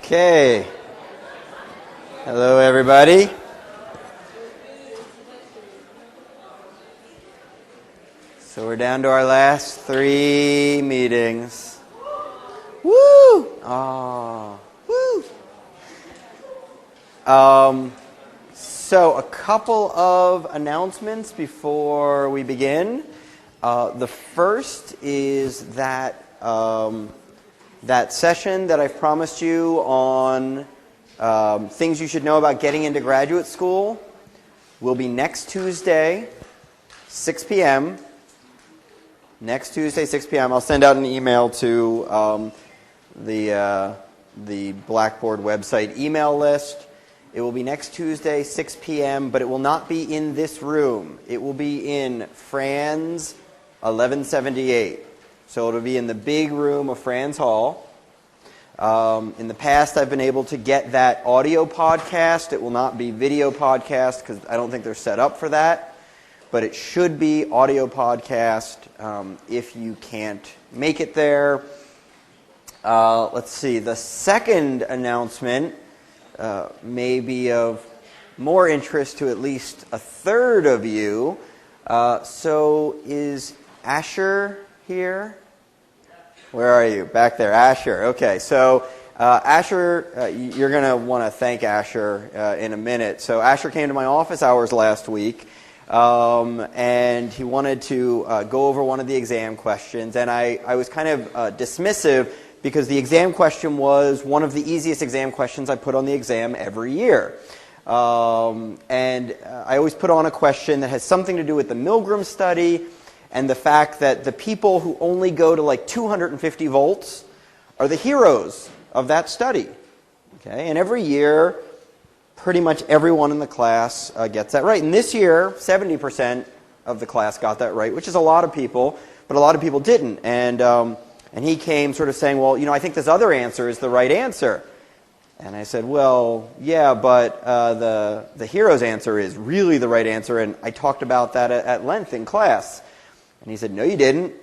Okay. Hello, everybody. So we're down to our last 3 meetings. Woo! Oh, woo! So a couple of announcements before we begin. The first is that that session that I've promised you on things you should know about getting into graduate school will be next Tuesday, 6 p.m. Next Tuesday, 6 p.m. I'll send out an email to the Blackboard website email list. It will be next Tuesday, 6 p.m., but it will not be in this room. It will be in Franz 1178. So it'll be in the big room of Franz Hall. In the past, I've been able to get that audio podcast. It will not be video podcast because I don't think they're set up for that. But it should be audio podcast if you can't make it there. Let's see. The second announcement may be of more interest to at least a third of you. So is Asher here? Where are you? Back there. Asher. Okay. So Asher, you're going to want to thank Asher in a minute. So Asher came to my office hours last week. And he wanted to go over one of the exam questions, and I was kind of dismissive because the exam question was one of the easiest exam questions I put on the exam every year. And I always put on a question that has something to do with the Milgram study and the fact that the people who only go to like 250 volts are the heroes of that study. Okay, and every year pretty much everyone in the class gets that right. And this year, 70% of the class got that right, which is a lot of people, but a lot of people didn't. And he came sort of saying, well, I think this other answer is the right answer. And I said, well, yeah, but the hero's answer is really the right answer, and I talked about that at length in class. And he said, no, you didn't.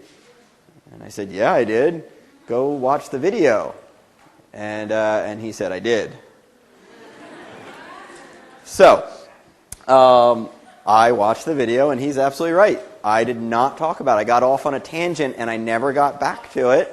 And I said, yeah, I did. Go watch the video. And he said, I did. So, I watched the video, and he's absolutely right. I did not talk about it. I got off on a tangent, and I never got back to it.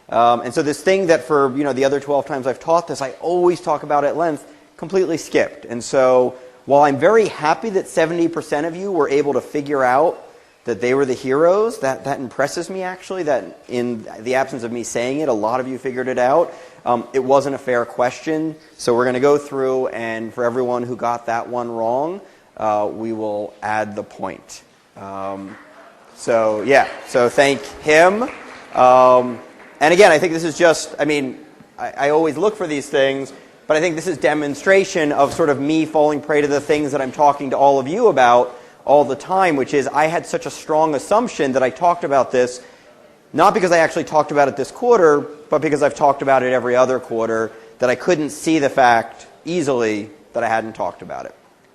And so this thing that for the other 12 times I've taught this, I always talk about at length, completely skipped. And so while I'm very happy that 70% of you were able to figure out that they were the heroes, that impresses me actually, that in the absence of me saying it, a lot of you figured it out. It wasn't a fair question, so we're going to go through, and for everyone who got that one wrong, we will add the point. So thank him. And again, I think this is just, I always look for these things, but I think this is demonstration of sort of me falling prey to the things that I'm talking to all of you about all the time, which is I had such a strong assumption that I talked about this, not because I actually talked about it this quarter, but because I've talked about it every other quarter, that I couldn't see the fact easily that I hadn't talked about it.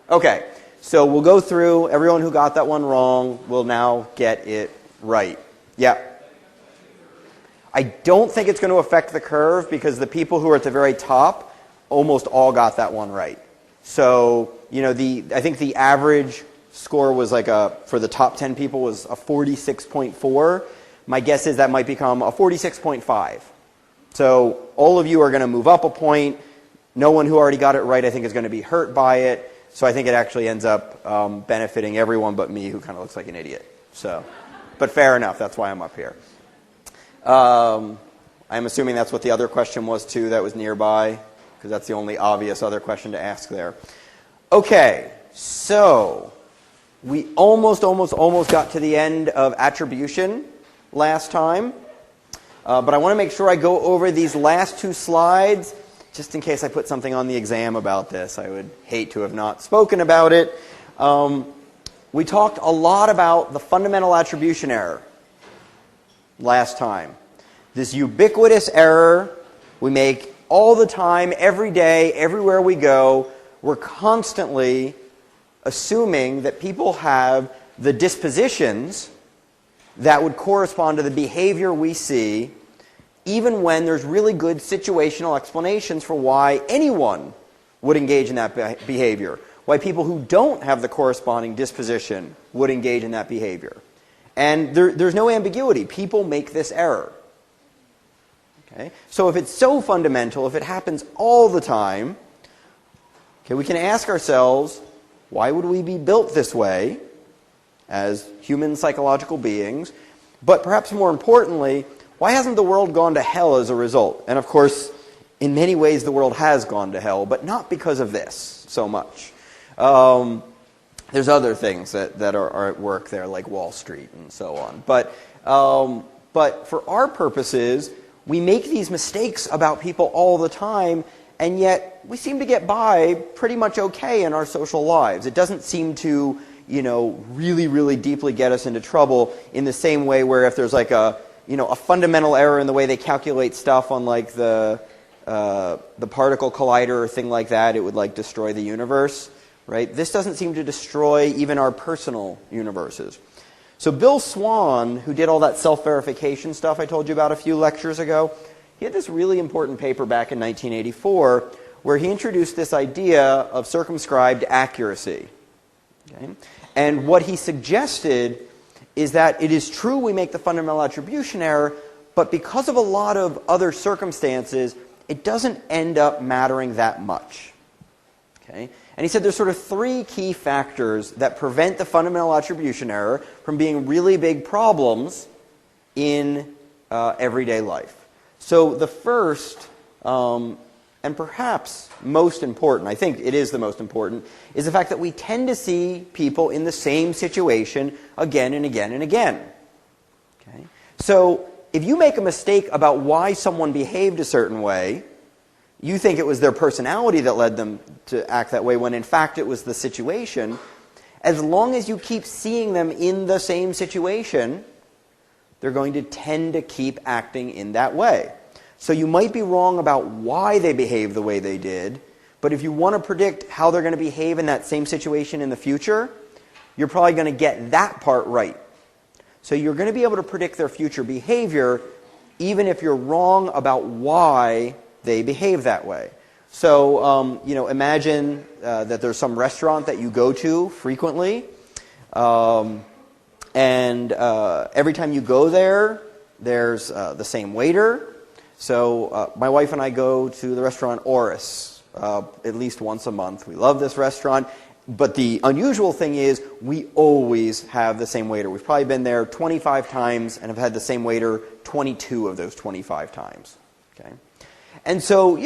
Okay, so we'll go through. Everyone who got that one wrong will now get it right. Yeah. I don't think it's going to affect the curve because the people who are at the very top almost all got that one right. So, I think the average score was for the top 10 people was a 46.4. My guess is that might become a 46.5. So all of you are going to move up a point. No one who already got it right, I think, is going to be hurt by it. So I think it actually ends up benefiting everyone but me, who kind of looks like an idiot. So, but fair enough. That's why I'm up here. I'm assuming that's what the other question was too. That was nearby, because that's the only obvious other question to ask there. Okay, so we almost got to the end of attribution last time. But I want to make sure I go over these last 2 slides, just in case I put something on the exam about this. I would hate to have not spoken about it. We talked a lot about the fundamental attribution error last time. This ubiquitous error we make all the time, every day, everywhere we go. We're constantly assuming that people have the dispositions that would correspond to the behavior we see even when there's really good situational explanations for why anyone would engage in that behavior, why people who don't have the corresponding disposition would engage in that behavior. And there's no ambiguity. People make this error. Okay? So if it's so fundamental, if it happens all the time, okay, we can ask ourselves, why would we be built this way as human psychological beings? But perhaps more importantly, why hasn't the world gone to hell as a result? And of course, in many ways the world has gone to hell, but not because of this so much. There's other things that are at work there, like Wall Street and so on. But for our purposes, we make these mistakes about people all the time, and yet we seem to get by pretty much okay in our social lives. It doesn't seem to, really, really deeply get us into trouble in the same way where if there's like a fundamental error in the way they calculate stuff on like the particle collider or thing like that, it would like destroy the universe. Right? This doesn't seem to destroy even our personal universes. So Bill Swan, who did all that self-verification stuff I told you about a few lectures ago, he had this really important paper back in 1984 where he introduced this idea of circumscribed accuracy. Okay? And what he suggested is that it is true we make the fundamental attribution error, but because of a lot of other circumstances, it doesn't end up mattering that much. Okay? And he said there's sort of three key factors that prevent the fundamental attribution error from being really big problems in everyday life. So the first, and perhaps most important, I think it is the most important, is the fact that we tend to see people in the same situation again and again and again. Okay? So if you make a mistake about why someone behaved a certain way, you think it was their personality that led them to act that way, when in fact it was the situation. As long as you keep seeing them in the same situation, they're going to tend to keep acting in that way. So you might be wrong about why they behave the way they did, but if you want to predict how they're going to behave in that same situation in the future, you're probably going to get that part right. So you're going to be able to predict their future behavior even if you're wrong about why they behave that way. So, imagine that there's some restaurant that you go to frequently, and every time you go there, there's the same waiter. So, my wife and I go to the restaurant Oris at least once a month. We love this restaurant, but the unusual thing is we always have the same waiter. We've probably been there 25 times and have had the same waiter 22 of those 25 times. Okay? And so,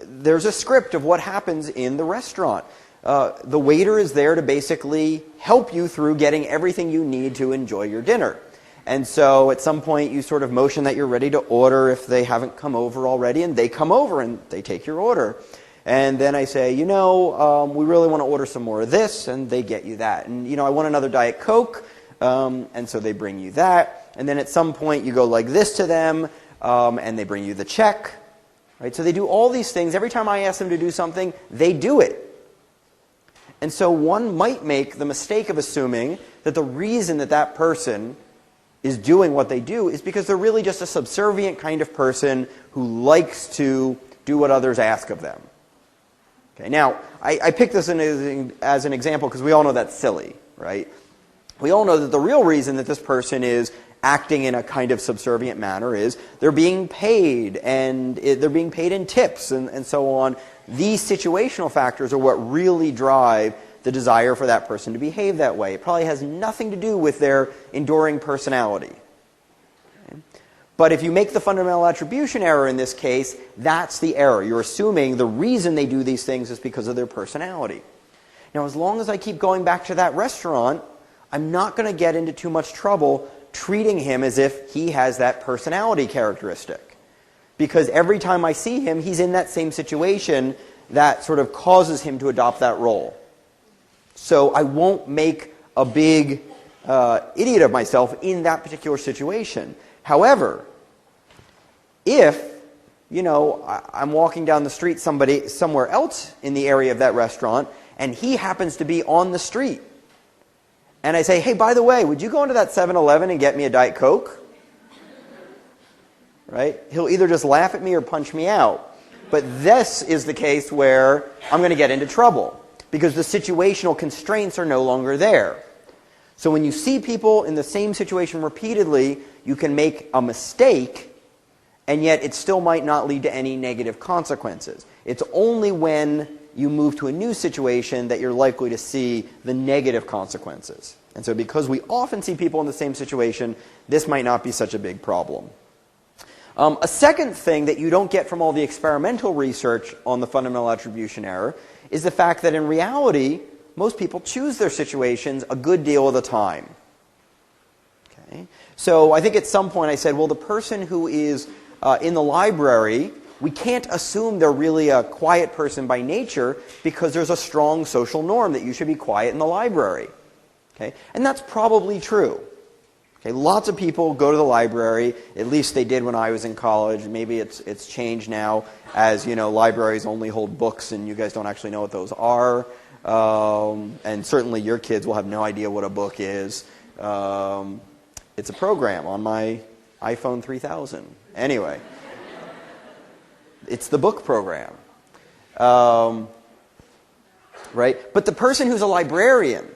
there's a script of what happens in the restaurant. The waiter is there to basically help you through getting everything you need to enjoy your dinner. And so at some point you sort of motion that you're ready to order if they haven't come over already, and they come over and they take your order. And then I say, we really want to order some more of this, and they get you that. And, I want another Diet Coke, and so they bring you that. And then at some point you go like this to them, and they bring you the check. Right? So they do all these things. Every time I ask them to do something, they do it. And so one might make the mistake of assuming that the reason that person is doing what they do is because they're really just a subservient kind of person who likes to do what others ask of them. Okay, now, I picked this as an example because we all know that's silly, right? We all know that the real reason that this person is acting in a kind of subservient manner is they're being paid, and they're being paid in tips and so on. These situational factors are what really drive the desire for that person to behave that way. It probably has nothing to do with their enduring personality. Okay? But if you make the fundamental attribution error in this case, that's the error. You're assuming the reason they do these things is because of their personality. Now, as long as I keep going back to that restaurant, I'm not going to get into too much trouble treating him as if he has that personality characteristic. Because every time I see him, he's in that same situation that sort of causes him to adopt that role. So I won't make a big idiot of myself in that particular situation. However, if, I'm walking down the street somewhere else in the area of that restaurant, and he happens to be on the street, and I say, hey, by the way, would you go into that 7-Eleven and get me a Diet Coke? right? He'll either just laugh at me or punch me out. But this is the case where I'm going to get into trouble because the situational constraints are no longer there. So when you see people in the same situation repeatedly, you can make a mistake, and yet it still might not lead to any negative consequences. It's only when you move to a new situation that you're likely to see the negative consequences. And so because we often see people in the same situation, this might not be such a big problem. A second thing that you don't get from all the experimental research on the fundamental attribution error is the fact that in reality, most people choose their situations a good deal of the time. Okay? So I think at some point I said, well, the person who is in the library, we can't assume they're really a quiet person by nature because there's a strong social norm that you should be quiet in the library. Okay? And that's probably true. Okay? Lots of people go to the library, at least they did when I was in college. Maybe it's changed now as, libraries only hold books and you guys don't actually know what those are. And certainly your kids will have no idea what a book is. It's a program on my iPhone 3000. Anyway, it's the book program. Right? But the person who's a librarian,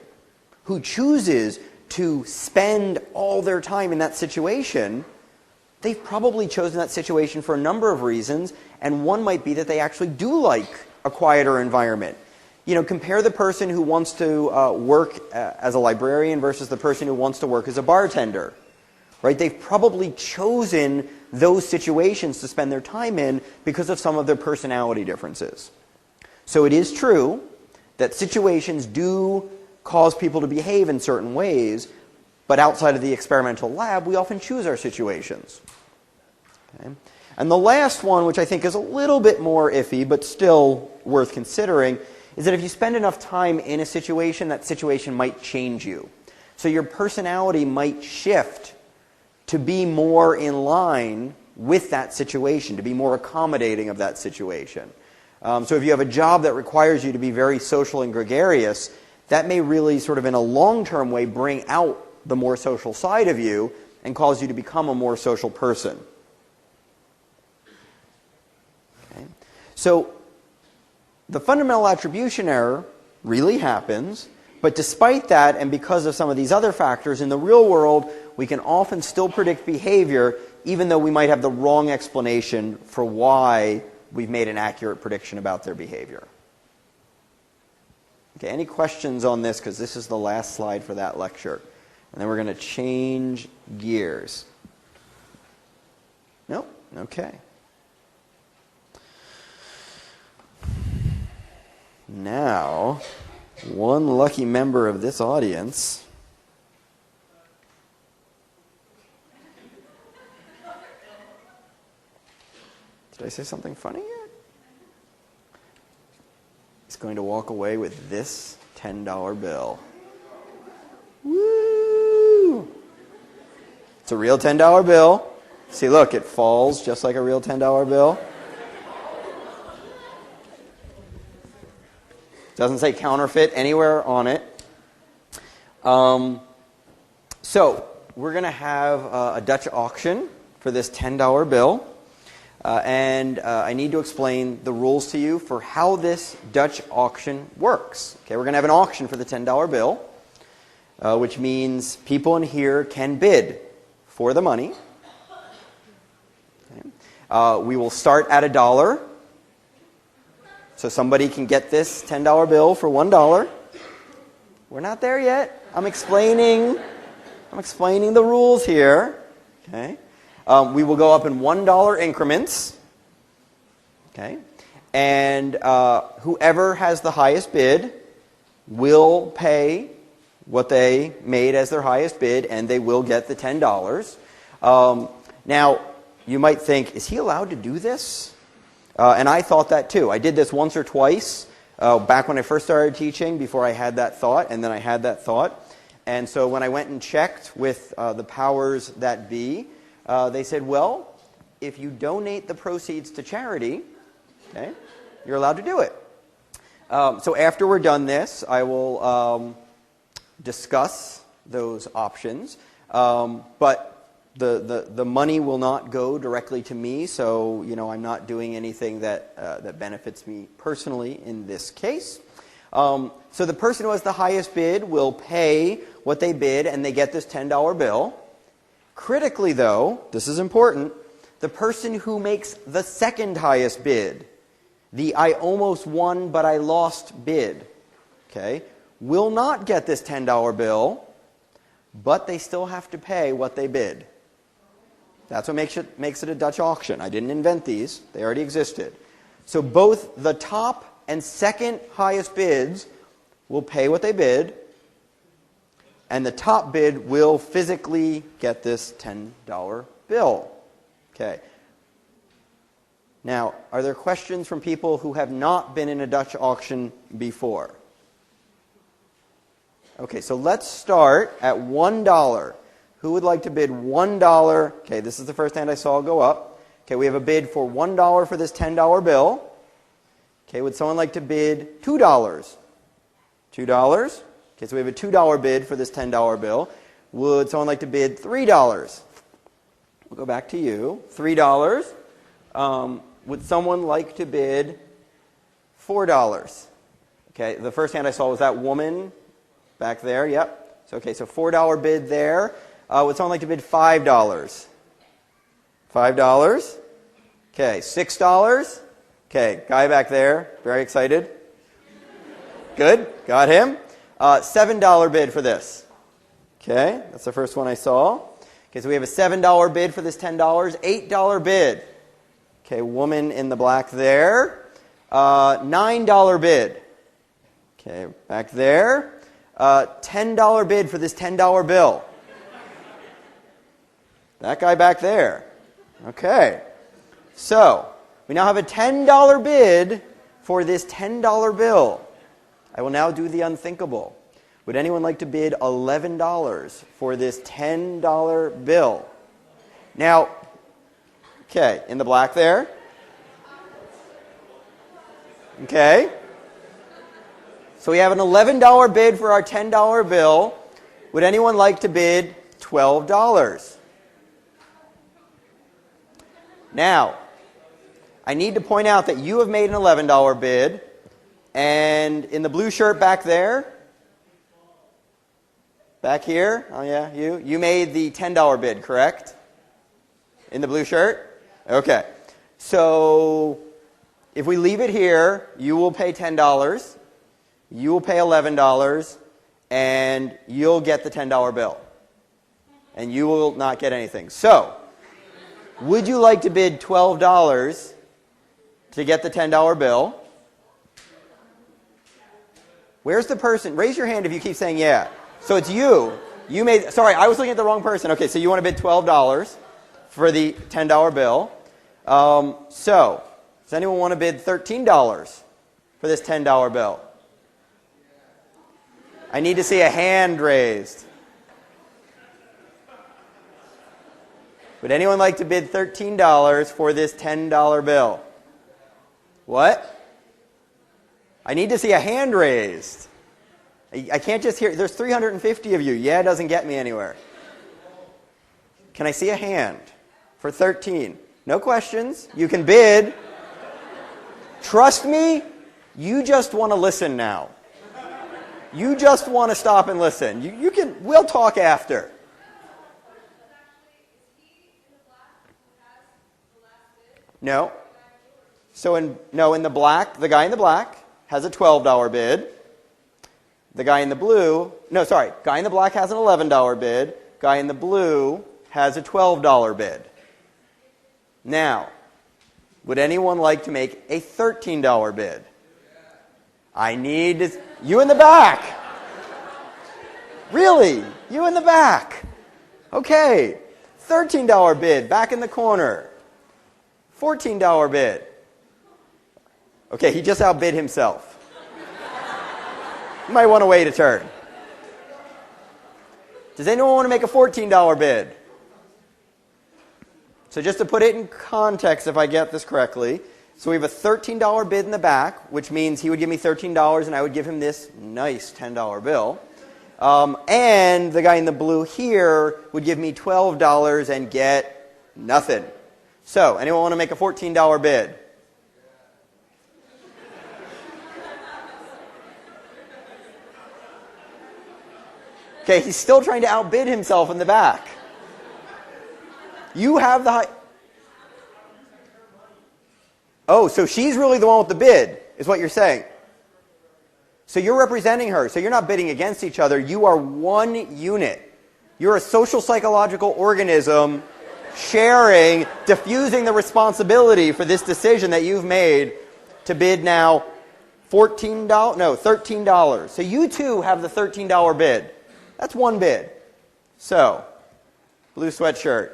who chooses to spend all their time in that situation, they've probably chosen that situation for a number of reasons, and one might be that they actually do like a quieter environment. Compare the person who wants to work as a librarian versus the person who wants to work as a bartender. Right? They've probably chosen those situations to spend their time in because of some of their personality differences. So it is true that situations do cause people to behave in certain ways, but outside of the experimental lab, we often choose our situations. Okay? And the last one, which I think is a little bit more iffy, but still worth considering, is that if you spend enough time in a situation, that situation might change you. So your personality might shift to be more in line with that situation, to be more accommodating of that situation. So if you have a job that requires you to be very social and gregarious, that may really sort of in a long-term way bring out the more social side of you and cause you to become a more social person. Okay? So the fundamental attribution error really happens, but despite that, and because of some of these other factors, in the real world, we can often still predict behavior, even though we might have the wrong explanation for why we've made an accurate prediction about their behavior. Okay, any questions on this? Because this is the last slide for that lecture. And then we're going to change gears. No? Okay. Now, one lucky member of this audience did I say something funny yet? He's going to walk away with this $10 bill. Woo! It's a real $10 bill. See, look, it falls just like a real $10 bill. Doesn't say counterfeit anywhere on it. So we're going to have a Dutch auction for this $10 bill. And I need to explain the rules to you for how this Dutch auction works. Okay, we're going to have an auction for the $10 bill, which means people in here can bid for the money. Okay. We will start at $1. So somebody can get this $10 bill for $1. We're not there yet. I'm explaining the rules here. Okay. We will go up in $1 increments. Okay. And whoever has the highest bid will pay what they made as their highest bid, and they will get the $10. Now, you might think, is he allowed to do this? And I thought that too. I did this once or twice back when I first started teaching, before I had that thought, and then I had that thought. And so when I went and checked with the powers that be, they said, well, if you donate the proceeds to charity, okay, you're allowed to do it. So after we're done this, I will discuss those options. But the money will not go directly to me, so I'm not doing anything that benefits me personally in this case. So the person who has the highest bid will pay what they bid, and they get this $10 bill. Critically, though, this is important, the person who makes the second highest bid, the I almost won but I lost bid, okay, will not get this $10 bill, but they still have to pay what they bid. That's what makes it a Dutch auction. I didn't invent these. They already existed. So both the top and second highest bids will pay what they bid, and the top bid will physically get this $10 bill. Okay. Now, are there questions from people who have not been in a Dutch auction before? Okay, so let's start at $1. Who would like to bid $1? Okay, this is the first hand I saw go up. Okay, we have a bid for $1 for this $10 bill. Okay, would someone like to bid $2? $2? Okay, so we have a $2 bid for this $10 bill. Would someone like to bid $3? We'll go back to you. $3. Would someone like to bid $4? Okay, the first hand I saw was that woman back there. Yep. So, okay, so $4 bid there. Would someone like to bid $5? $5? Okay, $6? Okay, guy back there, very excited. Good, got him. $7 bid for this. Okay, that's the first one I saw. Okay, so we have a $7 bid for this $10. $8 bid. Okay, woman in the black there. $9 bid. Okay, back there. $10 bid for this $10 bill. That guy back there. Okay. So, we now have a $10 bid for this $10 bill. I will now do the unthinkable. Would anyone like to bid $11 for this $10 bill? Now, okay, in the black there. Okay. So we have an $11 bid for our $10 bill. Would anyone like to bid $12? Now, I need to point out that you have made an $11 bid, and in the blue shirt back there, back here, oh yeah, you made the $10 bid, correct? In the blue shirt? Okay. So, if we leave it here, you will pay $10, you will pay $11, and you'll get the $10 bill. And you will not get anything. So, would you like to bid $12 to get the $10 bill? Where's the person? Raise your hand if you keep saying yeah. So it's you. You made, sorry, I was looking at the wrong person. Okay, so you want to bid $12 for the $10 bill. So, does anyone want to bid $13 for this $10 bill? I need to see a hand raised. Would anyone like to bid $13 for this $10 bill? What? I need to see a hand raised. I can't just hear. There's 350 of you. Yeah, doesn't get me anywhere. Can I see a hand for 13? No questions. You can bid. Trust me, you just want to listen now. You just want to stop and listen. You can. We'll talk after. No. So in the black, the guy in the black has a $12 bid. The guy in the blue, guy in the black has an $11 bid. Guy in the blue has a $12 bid. Now, would anyone like to make a $13 bid? I need you in the back. Really? You in the back. Okay. $13 bid, back in the corner. $14 bid. Okay, he just outbid himself. You might want to wait a turn. Does anyone want to make a $14 bid? So just to put it in context, if I get this correctly, so we have a $13 bid in the back, which means he would give me $13 and I would give him this nice $10 bill. And the guy in the blue here would give me $12 and get nothing. So, anyone want to make a $14 bid? Okay, he's still trying to outbid himself in the back. You have the high... Oh, so she's really the one with the bid, is what you're saying. So you're representing her. So you're not bidding against each other. You are one unit. You're a social psychological organism sharing, diffusing the responsibility for this decision that you've made to bid now $13. So you too have the $13 bid. That's one bid. So, blue sweatshirt,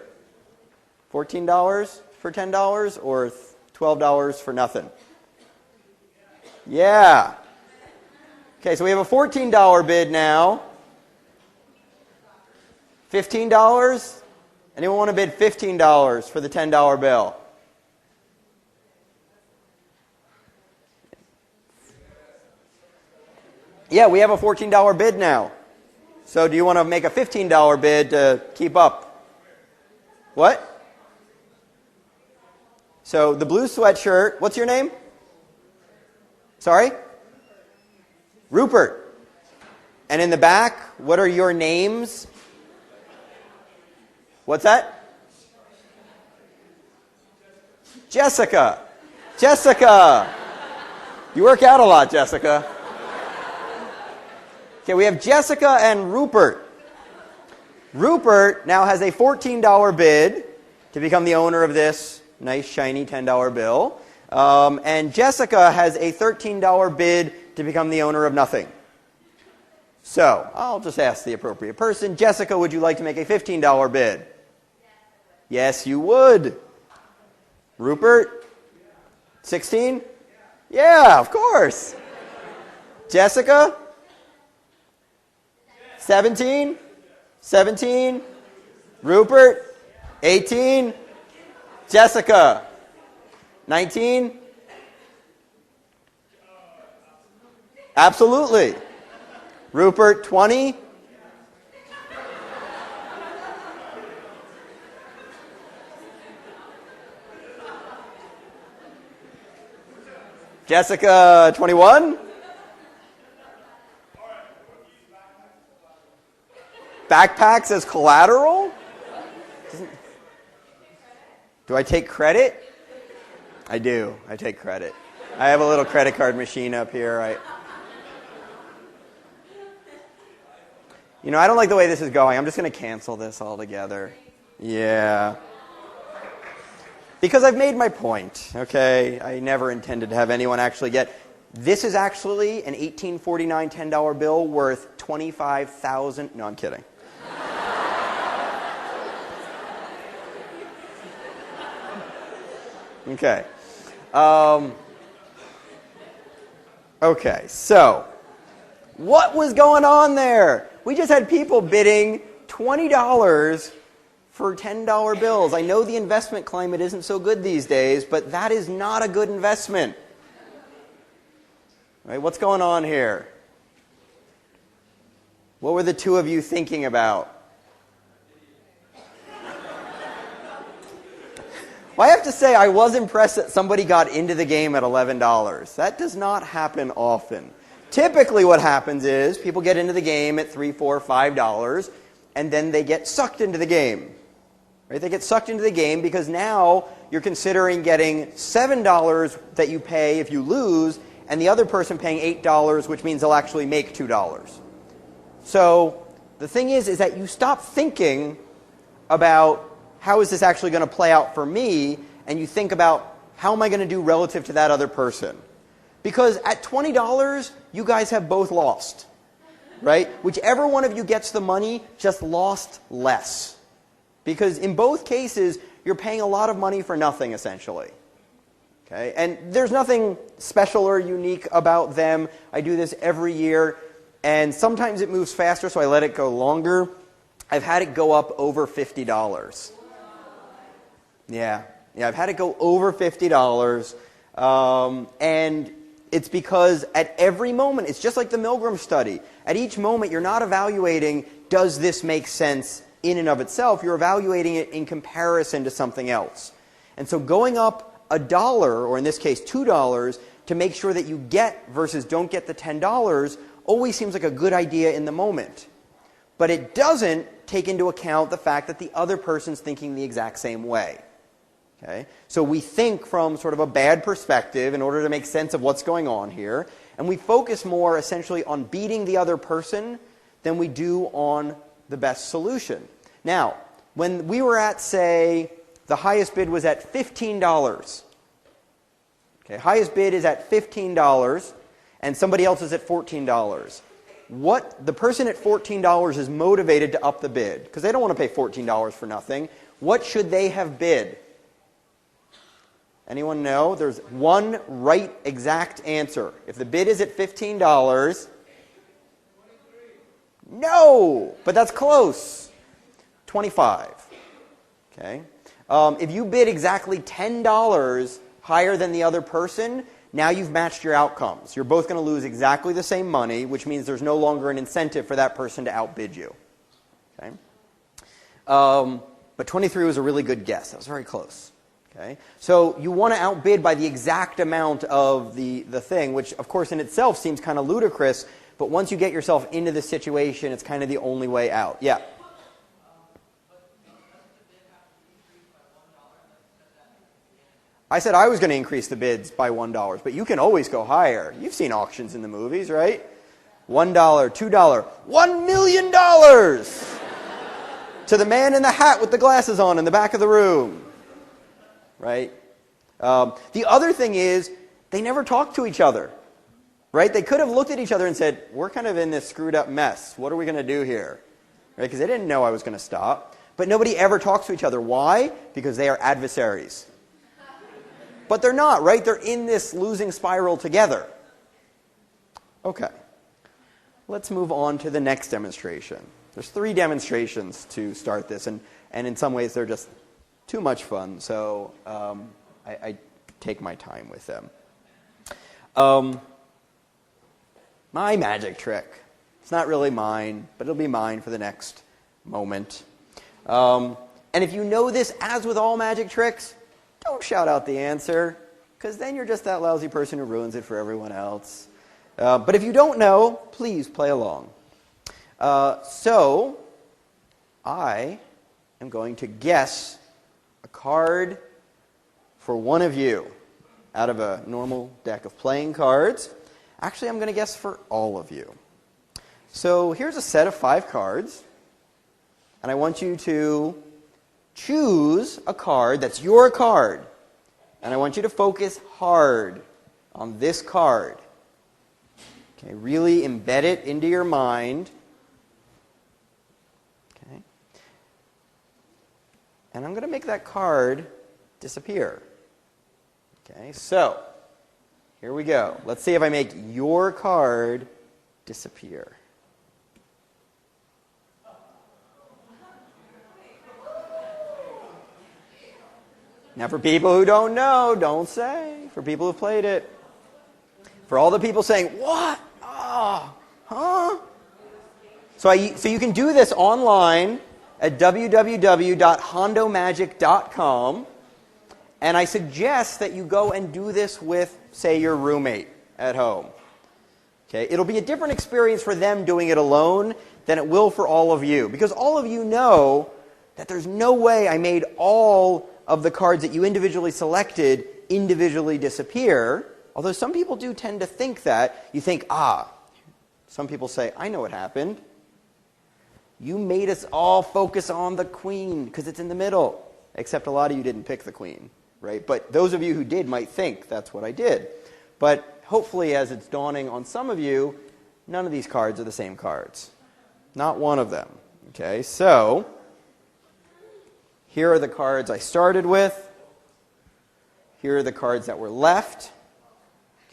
$14 for $10 or $12 for nothing? Yeah. Okay, so we have a $14 bid now. $15? Anyone want to bid $15 for the $10 bill? Yeah, we have a $14 bid now. So do you want to make a $15 bid to keep up? What? So the blue sweatshirt, what's your name? Sorry? Rupert. And in the back, what are your names? What's that? Jessica. Jessica. You work out a lot, Jessica. Okay, we have Jessica and Rupert. Rupert now has a $14 bid to become the owner of this nice, shiny $10 bill. And Jessica has a $13 bid to become the owner of nothing. So, I'll just ask the appropriate person. Jessica, would you like to make a $15 bid? Yes, you would. Rupert? 16? Yeah, of course. Jessica? 17? 17? Rupert? 18? Jessica? 19? Absolutely. Rupert, 20? Jessica, 21? Backpacks as collateral? Do I take credit? I do. I take credit. I have a little credit card machine up here. I don't like the way this is going. I'm just going to cancel this altogether. Yeah. Because I've made my point, okay? I never intended to have anyone actually get... This is actually an 1849 $10 bill worth $25,000... No, I'm kidding. Okay. Okay, so what was going on there? We just had people bidding $20 for $10 bills. I know the investment climate isn't so good these days, but that is not a good investment. Right, what's going on here? What were the two of you thinking about? Well, I have to say, I was impressed that somebody got into the game at $11. That does not happen often. Typically what happens is people get into the game at $3, $4, $5, and then they get sucked into the game. Right? They get sucked into the game because now you're considering getting $7 that you pay if you lose, and the other person paying $8, which means they'll actually make $2. So the thing is that you stop thinking about how is this actually going to play out for me, and you think about how am I going to do relative to that other person. Because at $20, you guys have both lost. Right? Whichever one of you gets the money just lost less. Because in both cases, you're paying a lot of money for nothing, essentially. Okay? And there's nothing special or unique about them. I do this every year, and sometimes it moves faster, so I let it go longer. I've had it go up over $50. Yeah, I've had it go over $50, and It's because at every moment, it's just like the Milgram study. At each moment, you're not evaluating, does this make sense in and of itself? You're evaluating it in comparison to something else. And so going up $1, or in this case $2, to make sure that you get versus don't get the $10 always seems like a good idea in the moment. But it doesn't take into account the fact that the other person's thinking the exact same way. Okay? So we think from sort of a bad perspective in order to make sense of what's going on here, and we focus more essentially on beating the other person than we do on the best solution. Now, when we were at, say, the highest bid was at $15. Okay, highest bid is at $15, and somebody else is at $14. The person at $14 is motivated to up the bid, because they don't want to pay $14 for nothing. What should they have bid? Anyone know? There's one right exact answer. If the bid is at $15, no, but that's close. 25. Okay. If you bid exactly $10 higher than the other person, now you've matched your outcomes. You're both going to lose exactly the same money, which means there's no longer an incentive for that person to outbid you. Okay. But 23 was a really good guess. That was very close. Okay. So you want to outbid by the exact amount of the thing, which of course in itself seems kind of ludicrous, but once you get yourself into this situation, it's kind of the only way out. Yeah. I said I was going to increase the bids by $1, but you can always go higher. You've seen auctions in the movies, right? $1, $2, $1 million to the man in the hat with the glasses on in the back of the room, right? The other thing is they never talk to each other, right? They could have looked at each other and said, we're kind of in this screwed up mess. What are we going to do here? Right? Because they didn't know I was going to stop. But nobody ever talks to each other. Why? Because they are adversaries. But they're not, right? They're in this losing spiral together. Okay. Let's move on to the next demonstration. There's 3 demonstrations to start this, and in some ways they're just too much fun, so I take my time with them. My magic trick. It's not really mine, but it'll be mine for the next moment. And if you know this, as with all magic tricks, don't shout out the answer, because then you're just that lousy person who ruins it for everyone else. But if you don't know, please play along. So, I am going to guess a card for one of you out of a normal deck of playing cards. Actually, I'm going to guess for all of you. So, here's a set of 5 cards, and I want you to choose a card that's your card. And I want you to focus hard on this card. Okay, really embed it into your mind. Okay. And I'm going to make that card disappear. Okay, so here we go. Let's see if I make your card disappear. Now, for people who don't know, don't say. For people who've played it. For all the people saying, what? Oh, huh? So you can do this online at www.hondomagic.com. And I suggest that you go and do this with, say, your roommate at home. Okay? It'll be a different experience for them doing it alone than it will for all of you. Because all of you know that there's no way I made all of the cards that you individually selected individually disappear. Although some people do tend to think that. You think, some people say, I know what happened. You made us all focus on the queen because it's in the middle. Except a lot of you didn't pick the queen, right? But those of you who did might think that's what I did. But hopefully, as it's dawning on some of you, none of these cards are the same cards. Not one of them. Okay, so here are the cards I started with. Here are the cards that were left.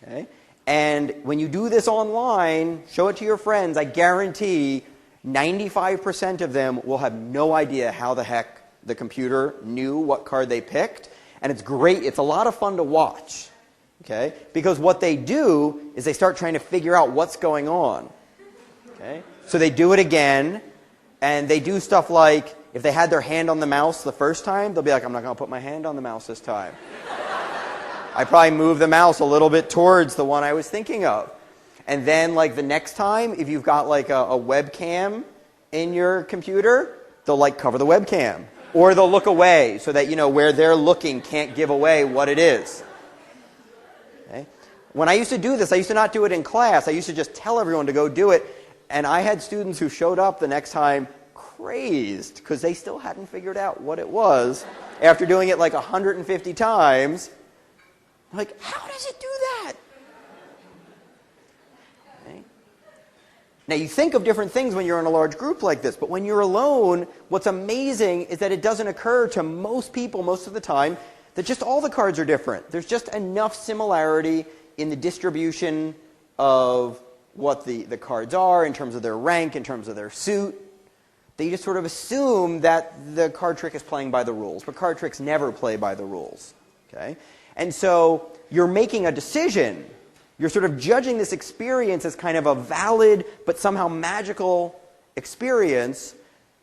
Okay? And when you do this online, show it to your friends, I guarantee 95% of them will have no idea how the heck the computer knew what card they picked. And it's great. It's a lot of fun to watch. Okay? Because what they do is they start trying to figure out what's going on. Okay? So they do it again, and they do stuff like, if they had their hand on the mouse the first time, they'll be like, I'm not going to put my hand on the mouse this time. I probably move the mouse a little bit towards the one I was thinking of. And then like the next time, if you've got like a webcam in your computer, they'll like cover the webcam. Or they'll look away so that, where they're looking can't give away what it is. Okay? When I used to do this, I used to not do it in class. I used to just tell everyone to go do it. And I had students who showed up the next time crazed because they still hadn't figured out what it was after doing it like 150 times. Like, how does it do that? Okay. Now, you think of different things when you're in a large group like this, but when you're alone, what's amazing is that it doesn't occur to most people most of the time that just all the cards are different. There's just enough similarity in the distribution of what the cards are in terms of their rank, in terms of their suit, that you just sort of assume that the card trick is playing by the rules. But card tricks never play by the rules. Okay? And so you're making a decision. You're sort of judging this experience as kind of a valid but somehow magical experience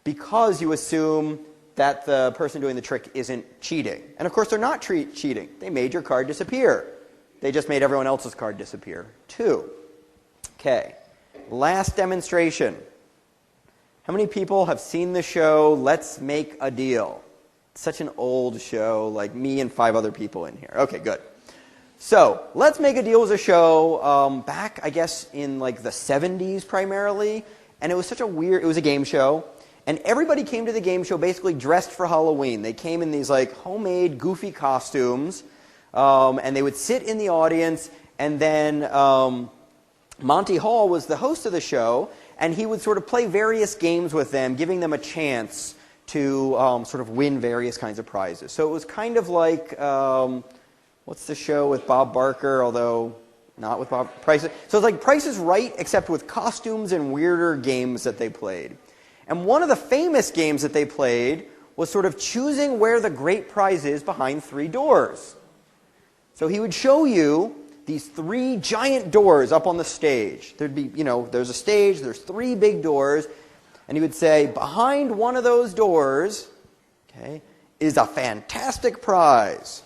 because you assume that the person doing the trick isn't cheating. And of course they're not cheating. They made your card disappear. They just made everyone else's card disappear too. Okay, last demonstration. How many people have seen the show Let's Make a Deal? It's such an old show, like me and 5 other people in here. Okay, good. So, Let's Make a Deal was a show back, I guess, in like the 70s primarily. And it was such a weird, it was a game show. And everybody came to the game show basically dressed for Halloween. They came in these like homemade, goofy costumes. And they would sit in the audience. And then Monty Hall was the host of the show. And he would sort of play various games with them, giving them a chance to sort of win various kinds of prizes. So it was kind of like, what's the show with Bob Barker, although not with Bob Price. So it's like Price is Right, except with costumes and weirder games that they played. And one of the famous games that they played was sort of choosing where the great prize is behind 3 doors. So he would show you these 3 giant doors up on the stage. There'd be, there's a stage, there's 3 big doors, and he would say, behind one of those doors, okay, is a fantastic prize.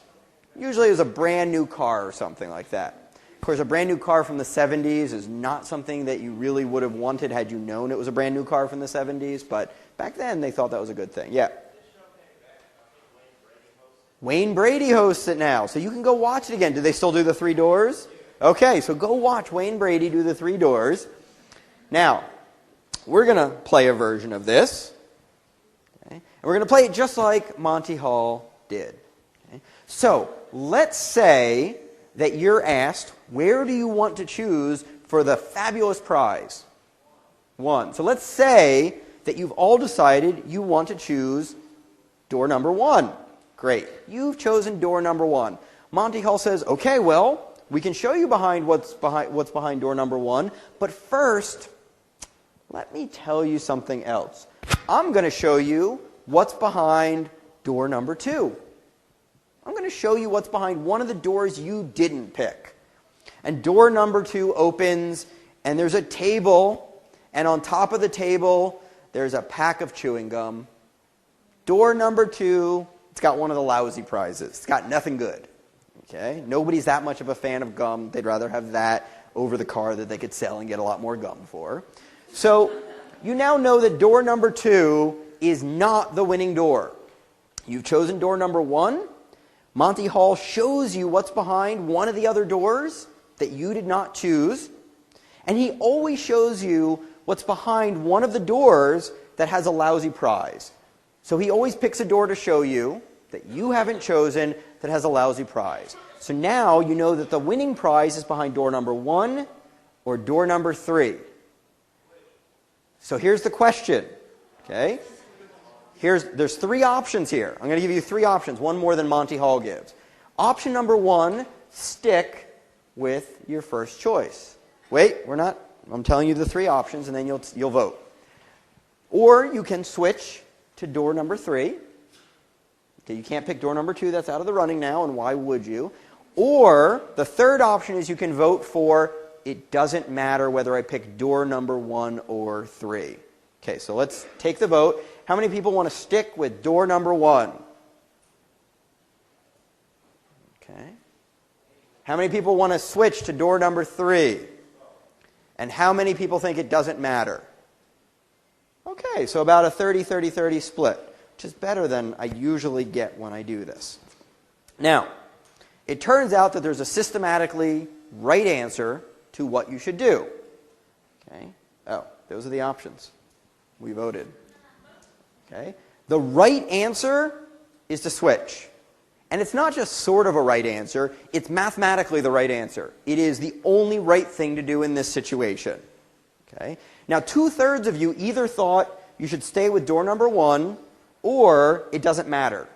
Usually it was a brand new car or something like that. Of course, a brand new car from the 70s is not something that you really would have wanted had you known it was a brand new car from the 70s, but back then they thought that was a good thing. Yeah. Wayne Brady hosts it now, so you can go watch it again. Do they still do the 3 doors? Okay, so go watch Wayne Brady do the 3 doors. Now, we're going to play a version of this. Okay? And we're going to play it just like Monty Hall did. Okay? So, let's say that you're asked, where do you want to choose for the fabulous prize? 1. So let's say that you've all decided you want to choose door number 1. Great. You've chosen door number 1. Monty Hall says, okay, well, we can show you what's behind door number 1, but first, let me tell you something else. I'm going to show you what's behind door number 2. I'm going to show you what's behind one of the doors you didn't pick. And door number 2 opens, and there's a table, and on top of the table, there's a pack of chewing gum. Door number 2, it's got one of the lousy prizes. It's got nothing good. Okay? Nobody's that much of a fan of gum. They'd rather have that over the car that they could sell and get a lot more gum for. So you now know that door number 2 is not the winning door. You've chosen door number 1. Monty Hall shows you what's behind one of the other doors that you did not choose. And he always shows you what's behind one of the doors that has a lousy prize. So he always picks a door to show you that you haven't chosen that has a lousy prize. So now you know that the winning prize is behind door number 1 or door number 3. So here's the question. Okay? There's 3 options here. I'm going to give you 3 options, one more than Monty Hall gives. Option number 1, stick with your first choice. Wait, I'm telling you the 3 options and then you'll vote. Or you can switch to door number 3. Okay, you can't pick door number 2, that's out of the running now, and why would you? Or the third option is you can vote for it doesn't matter whether I pick door number 1 or 3. Okay, so let's take the vote. How many people want to stick with door number 1? Okay. How many people want to switch to door number 3? And how many people think it doesn't matter? Okay, so about a 30-30-30 split, which is better than I usually get when I do this. Now, it turns out that there's a systematically right answer to what you should do. Okay? Oh, those are the options. We voted. Okay? The right answer is to switch. And it's not just sort of a right answer, it's mathematically the right answer. It is the only right thing to do in this situation. Okay? Now, 2/3 of you either thought you should stay with door number 1 or it doesn't matter.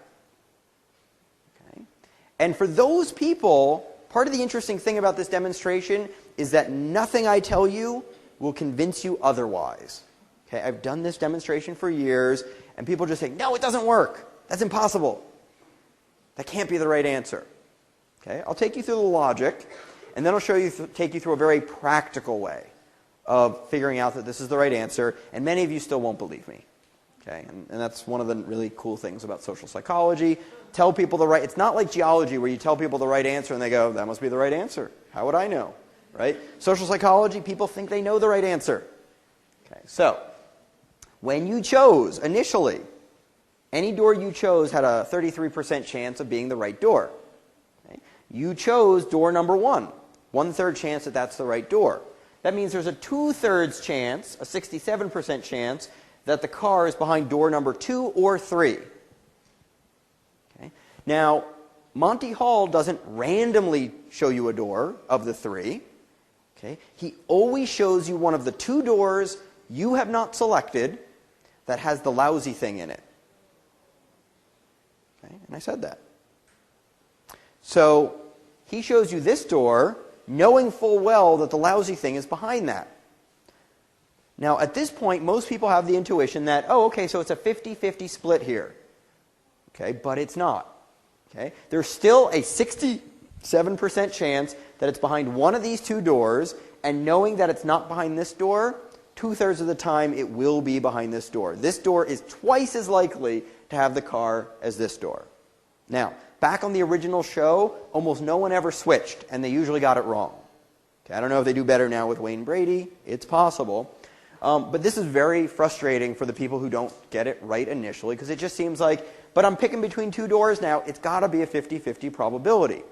Okay? And for those people, part of the interesting thing about this demonstration is that nothing I tell you will convince you otherwise. Okay? I've done this demonstration for years, and people just say, no, it doesn't work. That's impossible. That can't be the right answer. Okay? I'll take you through the logic, and then I'll take you through a very practical way of figuring out that this is the right answer, and many of you still won't believe me. Okay? And that's one of the really cool things about social psychology. Tell people the right, it's not like geology where you tell people the right answer and they go, that must be the right answer. How would I know? Right? Social psychology, people think they know the right answer. Okay, so when you chose initially, any door you chose had a 33% chance of being the right door. Okay? You chose door number 1, 1/3 chance that that's the right door. That means there's a 2/3 chance, a 67% chance, that the car is behind door number 2 or 3. Okay? Now, Monty Hall doesn't randomly show you a door of the 3. Okay? He always shows you one of the 2 doors you have not selected that has the lousy thing in it. Okay? And I said that. So he shows you this door, knowing full well that the lousy thing is behind that. Now, at this point, most people have the intuition that, oh, okay, so it's a 50-50 split here. Okay, but it's not. Okay? There's still a 67% chance that it's behind one of these 2 doors, and knowing that it's not behind this door, 2/3 of the time it will be behind this door. This door is twice as likely to have the car as this door. Now, back on the original show, almost no one ever switched, and they usually got it wrong. Okay, I don't know if they do better now with Wayne Brady. It's possible. But this is very frustrating for the people who don't get it right initially, because it just seems like, but I'm picking between 2 doors now, it's got to be a 50-50 probability.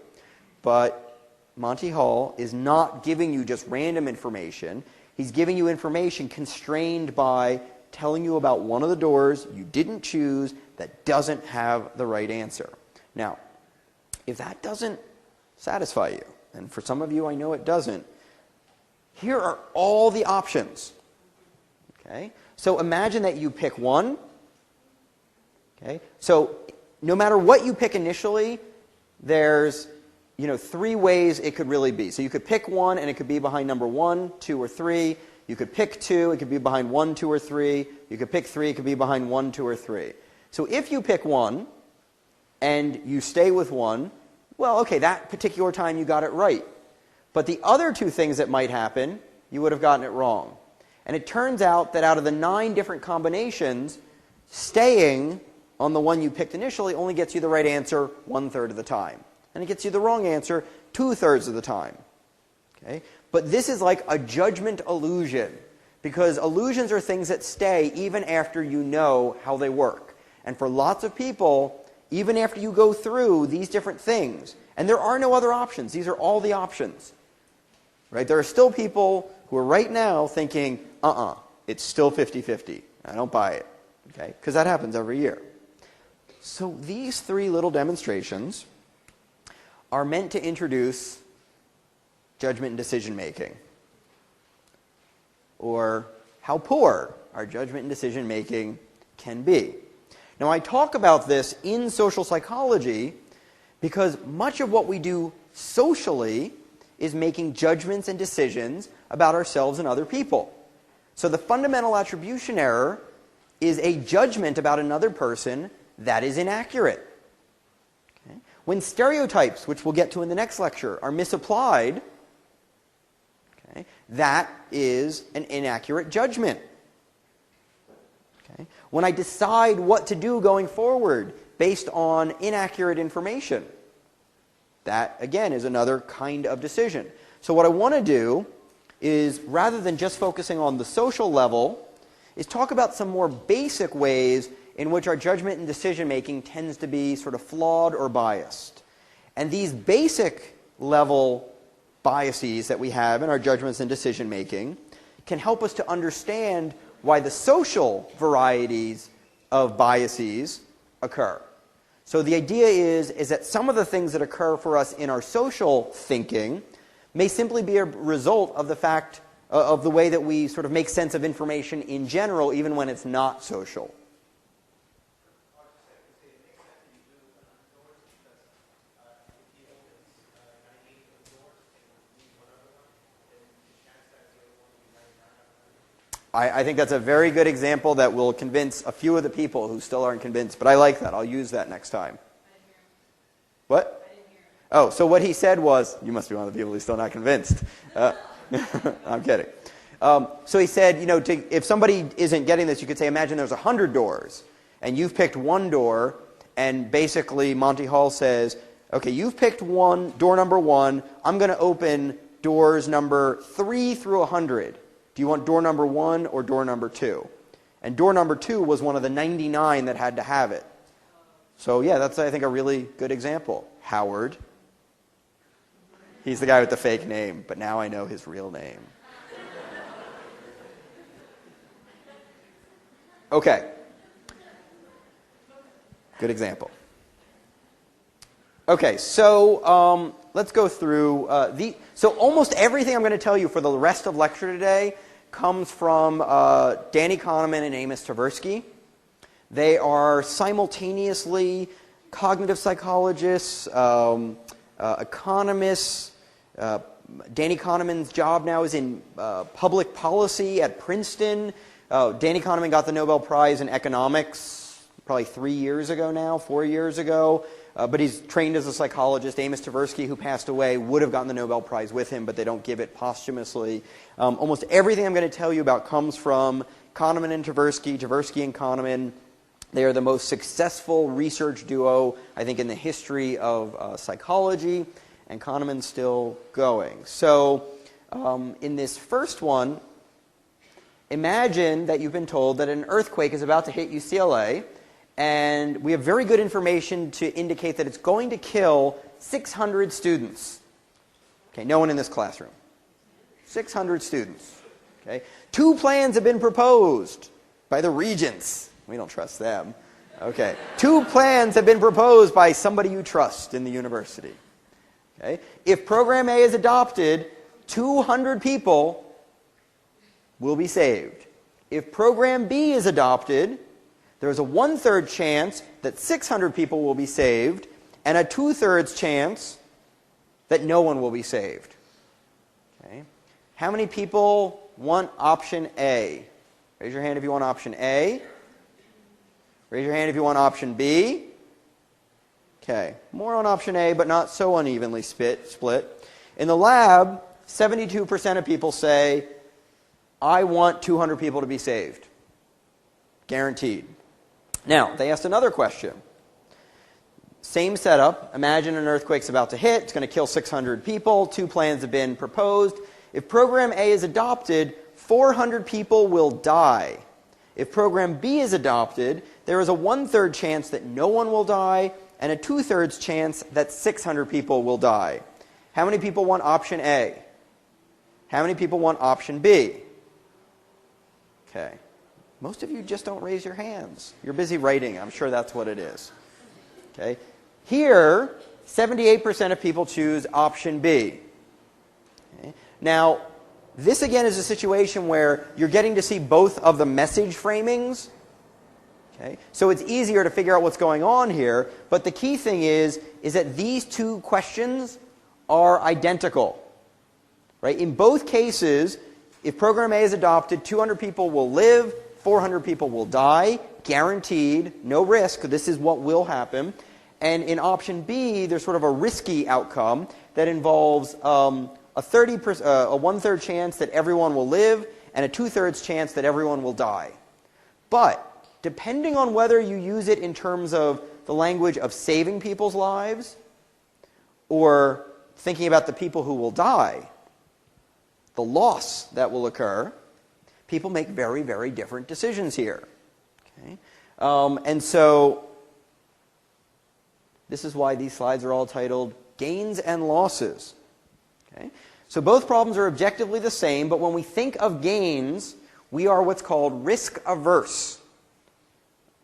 But Monty Hall is not giving you just random information. He's giving you information constrained by telling you about one of the doors you didn't choose that doesn't have the right answer. Now, if that doesn't satisfy you, and for some of you I know it doesn't, here are all the options. Okay? So imagine that you pick one. Okay? So no matter what you pick initially, there's 3 ways it could really be. So you could pick one and it could be behind number 1, 2, or 3. You could pick 2, it could be behind 1, 2, or 3. You could pick 3, it could be behind 1, 2, or 3. So if you pick one and you stay with one, well, okay, that particular time you got it right. But the other 2 things that might happen, you would have gotten it wrong. And it turns out that out of the 9 different combinations, staying on the one you picked initially only gets you the right answer 1/3 of the time. And it gets you the wrong answer 2/3 of the time. Okay? But this is like a judgment illusion, because illusions are things that stay even after you know how they work. And for lots of people, even after you go through these different things, and there are no other options, these are all the options. Right? There are still people who are right now thinking, it's still 50-50. I don't buy it. Okay? Because that happens every year. So these 3 little demonstrations are meant to introduce judgment and decision making, or how poor our judgment and decision making can be. Now, I talk about this in social psychology because much of what we do socially is making judgments and decisions about ourselves and other people. So the fundamental attribution error is a judgment about another person that is inaccurate. Okay? When stereotypes, which we'll get to in the next lecture, are misapplied, okay, that is an inaccurate judgment. Okay? When I decide what to do going forward based on inaccurate information, that, again, is another kind of decision. So what I want to do is, rather than just focusing on the social level, is talk about some more basic ways in which our judgment and decision-making tends to be sort of flawed or biased. And these basic level biases that we have in our judgments and decision-making can help us to understand why the social varieties of biases occur. So the idea is that some of the things that occur for us in our social thinking may simply be a result of the fact of the way that we sort of make sense of information in general, even when it's not social. I think that's a very good example that will convince a few of the people who still aren't convinced. But I like that. I'll use that next time. What? Oh, so what he said was, you must be one of the people who's still not convinced. I'm kidding. So he said, if somebody isn't getting this, you could say, imagine there's 100 doors, and you've picked one door, and basically Monty Hall says, okay, you've picked door number 1, I'm going to open doors number 3 through 100. Do you want door number 1 or door number 2? And door number 2 was one of the 99 that had to have it. So yeah, that's, I think, a really good example. Howard. He's the guy with the fake name, but now I know his real name. Okay. Good example. Okay, so let's go through so almost everything I'm going to tell you for the rest of lecture today comes from Danny Kahneman and Amos Tversky. They are simultaneously cognitive psychologists, economists. Danny Kahneman's job now is in public policy at Princeton. Danny Kahneman got the Nobel Prize in economics probably 4 years ago. But he's trained as a psychologist. Amos Tversky, who passed away, would have gotten the Nobel Prize with him, but they don't give it posthumously. Almost everything I'm going to tell you about comes from Kahneman and Tversky, Tversky and Kahneman. They are the most successful research duo, I think, in the history of psychology, and Kahneman's still going. So in this first one, imagine that you've been told that an earthquake is about to hit UCLA, and we have very good information to indicate that it's going to kill 600 students. Okay, no one in this classroom. 600 students. Okay, 2 plans have been proposed by the regents. We don't trust them. Okay, 2 plans have been proposed by somebody you trust in the university. Okay, if program A is adopted, 200 people will be saved. If program B is adopted, there's a 1/3 chance that 600 people will be saved, and a 2/3 chance that no one will be saved. Okay. How many people want option A? Raise your hand if you want option A. Raise your hand if you want option B. Okay. More on option A, but not so unevenly split. In the lab, 72% of people say, I want 200 people to be saved. Guaranteed. Now, they asked another question. Same setup. Imagine an earthquake's about to hit. It's going to kill 600 people. 2 plans have been proposed. If program A is adopted, 400 people will die. If program B is adopted, there is a 1/3 chance that no one will die and a 2/3 chance that 600 people will die. How many people want option A? How many people want option B? Okay. Most of you just don't raise your hands. You're busy writing. I'm sure that's what it is. Okay. Here, 78% of people choose option B. Okay. Now, this again is a situation where you're getting to see both of the message framings. Okay. So it's easier to figure out what's going on here. But the key thing is that these 2 questions are identical. Right? In both cases, if program A is adopted, 200 people will live. 400 people will die, guaranteed, no risk. This is what will happen. And in option B, there's sort of a risky outcome that involves a 1/3 chance that everyone will live and a 2/3 chance that everyone will die. But depending on whether you use it in terms of the language of saving people's lives or thinking about the people who will die, the loss that will occur, people make very, very different decisions here. Okay? And so this is why these slides are all titled Gains and Losses. Okay? So both problems are objectively the same, but when we think of gains, we are what's called risk averse.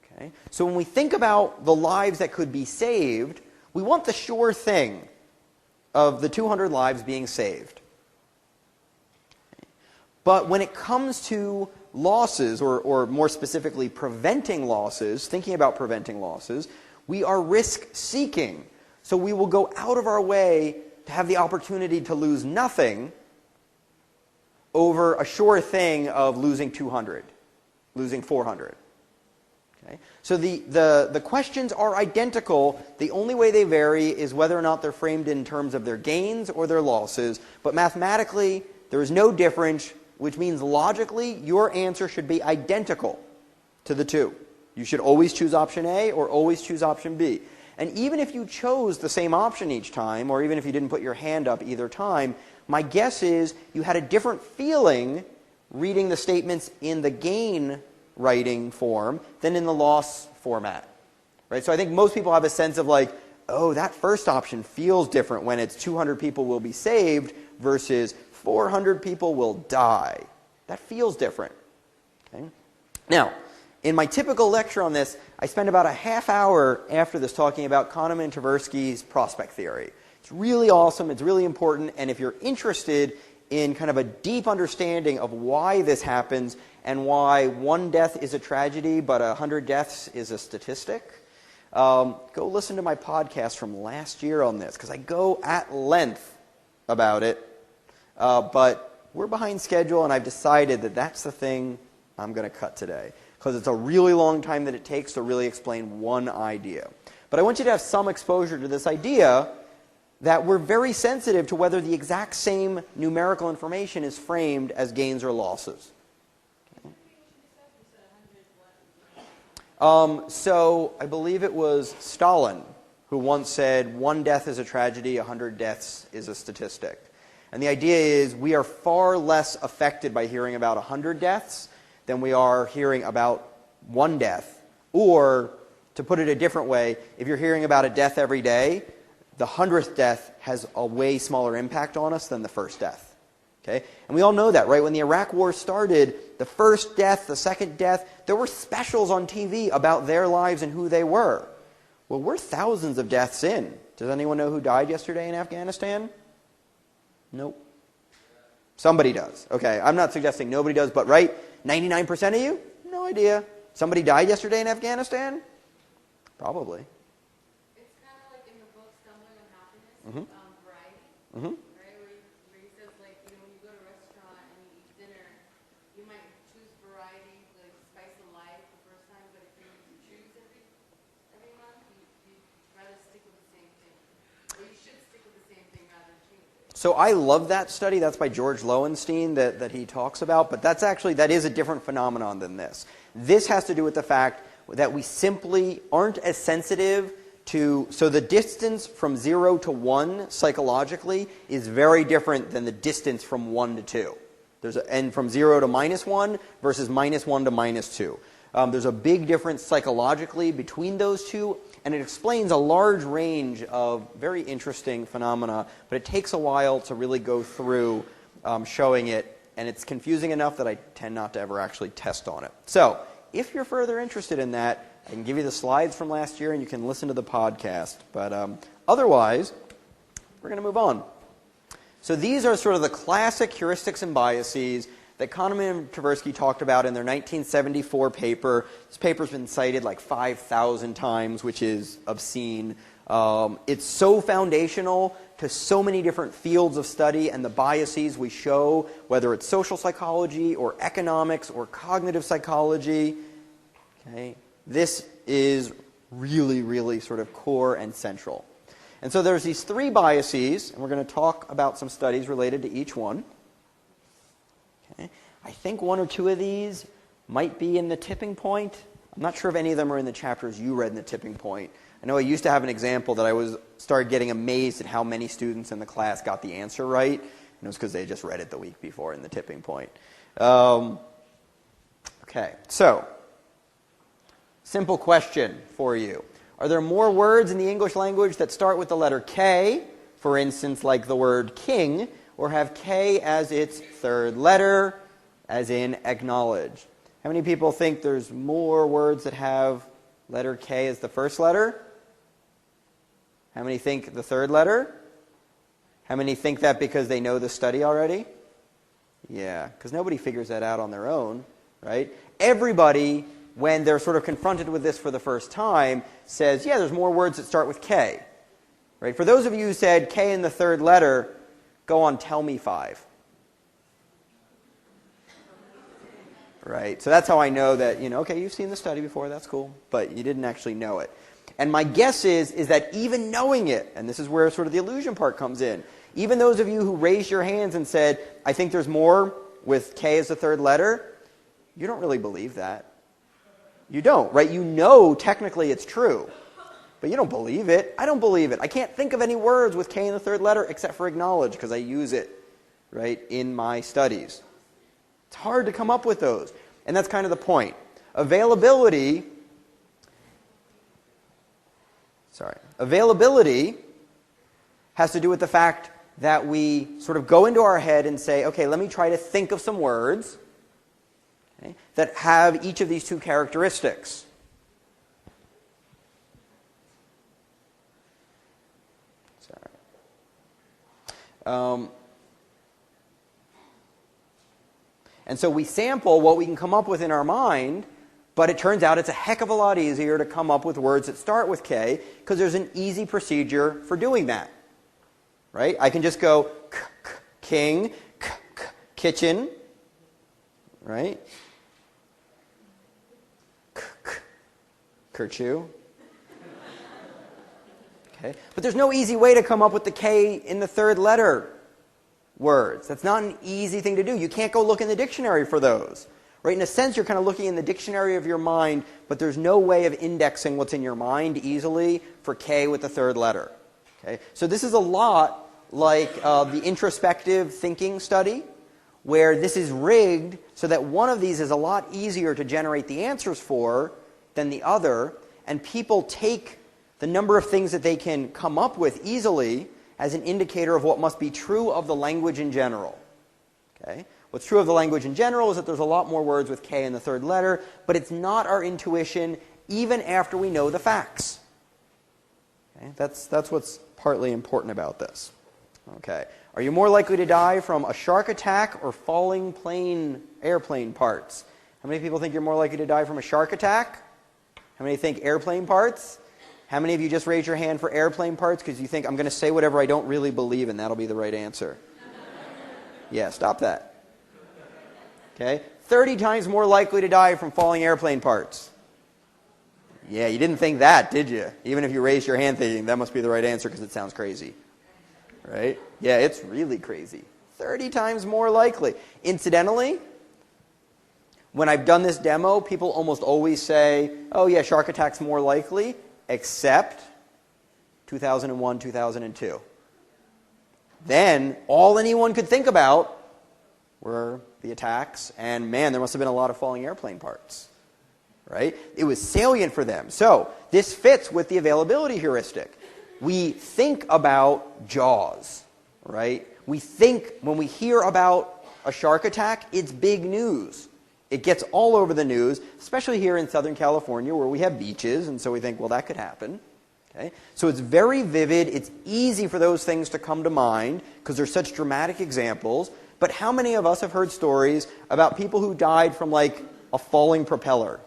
Okay? So when we think about the lives that could be saved, we want the sure thing of the 200 lives being saved. Okay? But when it comes to losses, or more specifically preventing losses, thinking about preventing losses, we are risk-seeking. So we will go out of our way to have the opportunity to lose nothing over a sure thing of losing 200, losing 400. Okay? So the questions are identical. The only way they vary is whether or not they're framed in terms of their gains or their losses. But mathematically, there is no difference, which means logically, your answer should be identical to the two. You should always choose option A or always choose option B. And even if you chose the same option each time, or even if you didn't put your hand up either time, my guess is you had a different feeling reading the statements in the gain writing form than in the loss format. Right? So I think most people have a sense of like, oh, that first option feels different when it's 200 people will be saved versus 400 people will die. That feels different. Okay? Now, in my typical lecture on this, I spend about a half hour after this talking about Kahneman and Tversky's prospect theory. It's really awesome, it's really important, and if you're interested in kind of a deep understanding of why this happens and why one death is a tragedy but 100 deaths is a statistic, go listen to my podcast from last year on this, because I go at length about it, but we're behind schedule, and I've decided that that's the thing I'm going to cut today, because it's a really long time that it takes to really explain one idea. But I want you to have some exposure to this idea that we're very sensitive to whether the exact same numerical information is framed as gains or losses. Okay. So I believe it was Stalin who once said, 1 death is a tragedy, 100 deaths is a statistic. And the idea is we are far less affected by hearing about 100 deaths than we are hearing about 1 death. Or, to put it a different way, if you're hearing about a death every day, the 100th death has a way smaller impact on us than the first death. Okay? And we all know that, right? When the Iraq War started, the first death, the second death, there were specials on TV about their lives and who they were. Well, we're thousands of deaths in. Does anyone know who died yesterday in Afghanistan? Nope. Somebody does. Okay, I'm not suggesting nobody does, but right? 99% of you? No idea. Somebody died yesterday in Afghanistan? Probably. It's kind of like in the book Stumbling on Happiness, Variety, right? Where he says, like, you know, when you go to a restaurant and you eat dinner, you might choose variety, like spice of life the first time, but if you choose every month, you'd rather stick with the same thing. Or you should stick with the same thing rather than change it. So I love that study. That's by George Lowenstein that he talks about, but that is a different phenomenon than this. This has to do with the fact that we simply aren't as sensitive to, so the distance from 0 to 1 psychologically is very different than the distance from 1 to 2. And from 0 to -1 versus -1 to -2. There's a big difference psychologically between those two, and it explains a large range of very interesting phenomena, but it takes a while to really go through showing it, and it's confusing enough that I tend not to ever actually test on it. So, if you're further interested in that, I can give you the slides from last year and you can listen to the podcast. But otherwise, we're going to move on. So these are sort of the classic heuristics and biases that Kahneman and Tversky talked about in their 1974 paper. This paper's been cited like 5,000 times, which is obscene. It's so foundational to so many different fields of study, and the biases we show, whether it's social psychology or economics or cognitive psychology. Okay, this is really, really sort of core and central. And so there's these three biases, and we're going to talk about some studies related to each one. Okay. I think one or two of these might be in the tipping point. I'm not sure if any of them are in the chapters you read in the tipping point. I know I used to have an example that I started getting amazed at how many students in the class got the answer right. And it was because they just read it the week before in the tipping point. Okay, so simple question for you. Are there more words in the English language that start with the letter K, for instance, like the word king, or have K as its third letter, as in acknowledge? How many people think there's more words that have letter K as the first letter? How many think the third letter? How many think that because they know the study already? Yeah, because nobody figures that out on their own, right? Everybody, when they're sort of confronted with this for the first time, says, yeah, there's more words that start with K. Right? For those of you who said K in the third letter, go on, tell me 5. Right? So that's how I know that, okay, you've seen the study before, that's cool, but you didn't actually know it. And my guess is that even knowing it, and this is where sort of the illusion part comes in, even those of you who raised your hands and said, I think there's more with K as the third letter, you don't really believe that. You don't, right? You know technically it's true, but you don't believe it. I don't believe it. I can't think of any words with K in the third letter except for acknowledge because I use it, right, in my studies. It's hard to come up with those. And that's kind of the point. Availability has to do with the fact that we sort of go into our head and say, okay, let me try to think of some words that have each of these two characteristics. And so we sample what we can come up with in our mind, but it turns out it's a heck of a lot easier to come up with words that start with K because there's an easy procedure for doing that. Right? I can just go king, kitchen, right? Kerchew. Okay. But there's no easy way to come up with the K in the third letter words. That's not an easy thing to do. You can't go look in the dictionary for those. Right? In a sense, you're kind of looking in the dictionary of your mind, but there's no way of indexing what's in your mind easily for K with the third letter. Okay? So this is a lot like the introspective thinking study, where this is rigged so that one of these is a lot easier to generate the answers for than the other, and people take the number of things that they can come up with easily as an indicator of what must be true of the language in general. Okay? What's true of the language in general is that there's a lot more words with K in the third letter, but it's not our intuition even after we know the facts. Okay? That's what's partly important about this. Okay. Are you more likely to die from a shark attack or falling airplane parts? How many people think you're more likely to die from a shark attack? How many think airplane parts? How many of you just raised your hand for airplane parts because you think I'm going to say whatever I don't really believe and that'll be the right answer? Yeah, stop that. Okay. 30 times more likely to die from falling airplane parts. Yeah, you didn't think that, did you? Even if you raised your hand thinking that must be the right answer because it sounds crazy. Right? Yeah, it's really crazy. 30 times more likely. Incidentally, when I've done this demo, people almost always say, oh yeah, shark attack's more likely, except 2001, 2002. Then, all anyone could think about were the attacks, and man, there must have been a lot of falling airplane parts. Right? It was salient for them. So, this fits with the availability heuristic. We think about Jaws, right? We think when we hear about a shark attack, it's big news. It gets all over the news, especially here in Southern California where we have beaches, and so we think, well, that could happen. Okay? So it's very vivid. It's easy for those things to come to mind because they're such dramatic examples. But how many of us have heard stories about people who died from, like, a falling propeller?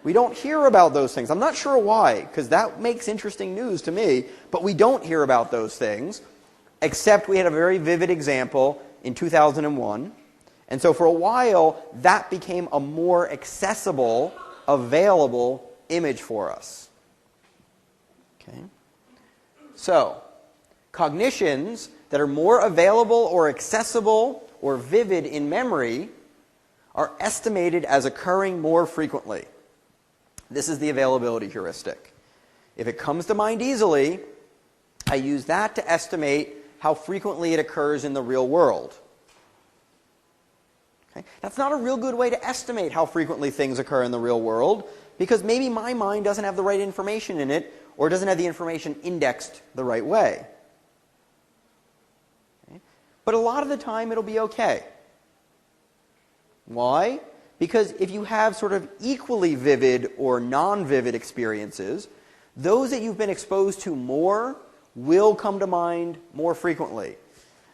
We don't hear about those things. I'm not sure why, because that makes interesting news to me, but we don't hear about those things, except we had a very vivid example in 2001. And so for a while, that became a more accessible available image for us. Okay? So, cognitions that are more available or accessible or vivid in memory are estimated as occurring more frequently. This is the availability heuristic. If it comes to mind easily, I use that to estimate how frequently it occurs in the real world. Okay? That's not a real good way to estimate how frequently things occur in the real world, because maybe my mind doesn't have the right information in it, or doesn't have the information indexed the right way. Okay? But a lot of the time it'll be okay. Why? Because if you have sort of equally vivid or non-vivid experiences, those that you've been exposed to more will come to mind more frequently.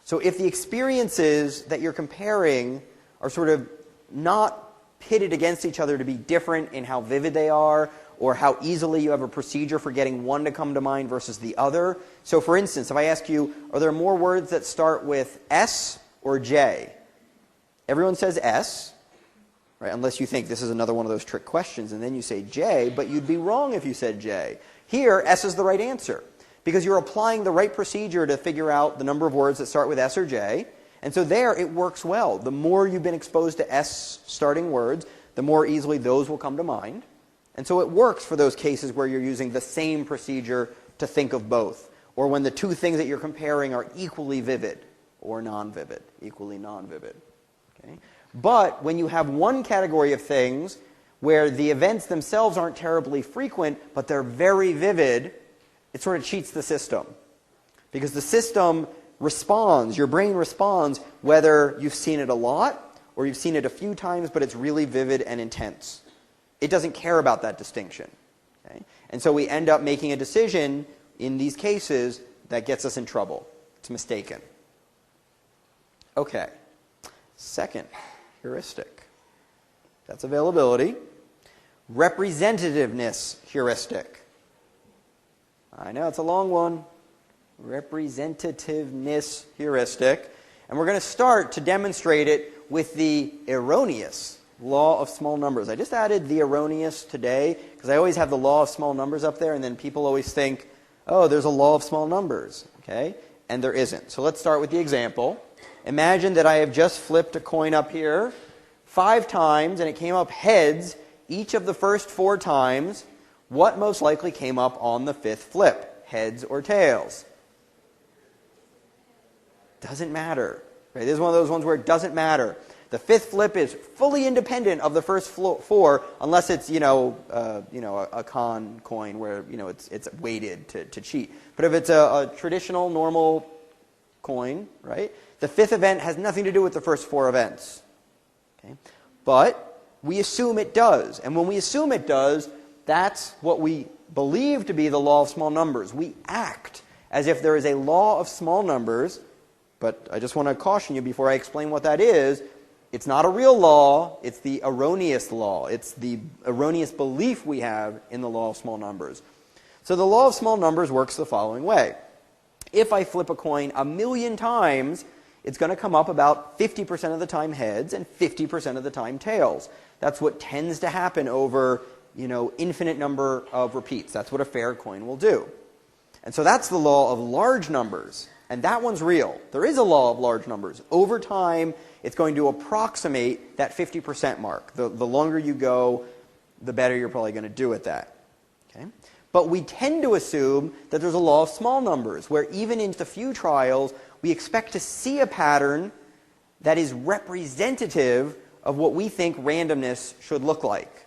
So if the experiences that you're comparing are sort of not pitted against each other to be different in how vivid they are, or how easily you have a procedure for getting one to come to mind versus the other. So for instance, if I ask you, are there more words that start with S or J? Everyone says S, right? Unless you think this is another one of those trick questions, and then you say J, but you'd be wrong if you said J. Here, S is the right answer, because you're applying the right procedure to figure out the number of words that start with S or J. And so there, it works well. The more you've been exposed to S-starting words, the more easily those will come to mind. And so it works for those cases where you're using the same procedure to think of both, or when the two things that you're comparing are equally vivid or non-vivid, equally non-vivid. Okay? But when you have one category of things where the events themselves aren't terribly frequent, but they're very vivid, it sort of cheats the system. Because the system responds, your brain responds, whether you've seen it a lot or you've seen it a few times, but it's really vivid and intense. It doesn't care about that distinction. Okay? And so we end up making a decision in these cases that gets us in trouble. It's mistaken. Okay. Second heuristic. That's availability. Representativeness heuristic. I know, it's a long one. Representativeness heuristic. And we're going to start to demonstrate it with the erroneous law of small numbers. I just added the erroneous today because I always have the law of small numbers up there, and then people always think, oh, there's a law of small numbers. Okay? And there isn't. So let's start with the example. Imagine that I have just flipped a coin up here 5 times, and it came up heads each of the first 4 times. What most likely came up on the 5th flip? Heads or tails? Doesn't matter. Right? This is one of those ones where it doesn't matter. The 5th flip is fully independent of the first 4, unless it's a con coin where it's weighted to cheat. But if it's a traditional normal coin, right? The 5th event has nothing to do with the first 4 events. Okay? But we assume it does, and when we assume it does, that's what we believe to be the law of small numbers. We act as if there is a law of small numbers, but I just want to caution you before I explain what that is. It's not a real law, it's the erroneous law. It's the erroneous belief we have in the law of small numbers. So the law of small numbers works the following way. If I flip a coin 1,000,000 times, it's going to come up about 50% of the time heads and 50% of the time tails. That's what tends to happen over, infinite number of repeats. That's what a fair coin will do. And so that's the law of large numbers. And that one's real. There is a law of large numbers. Over time, it's going to approximate that 50% mark. The longer you go, the better you're probably going to do at that. Okay? But we tend to assume that there's a law of small numbers, where even in the few trials, we expect to see a pattern that is representative of what we think randomness should look like.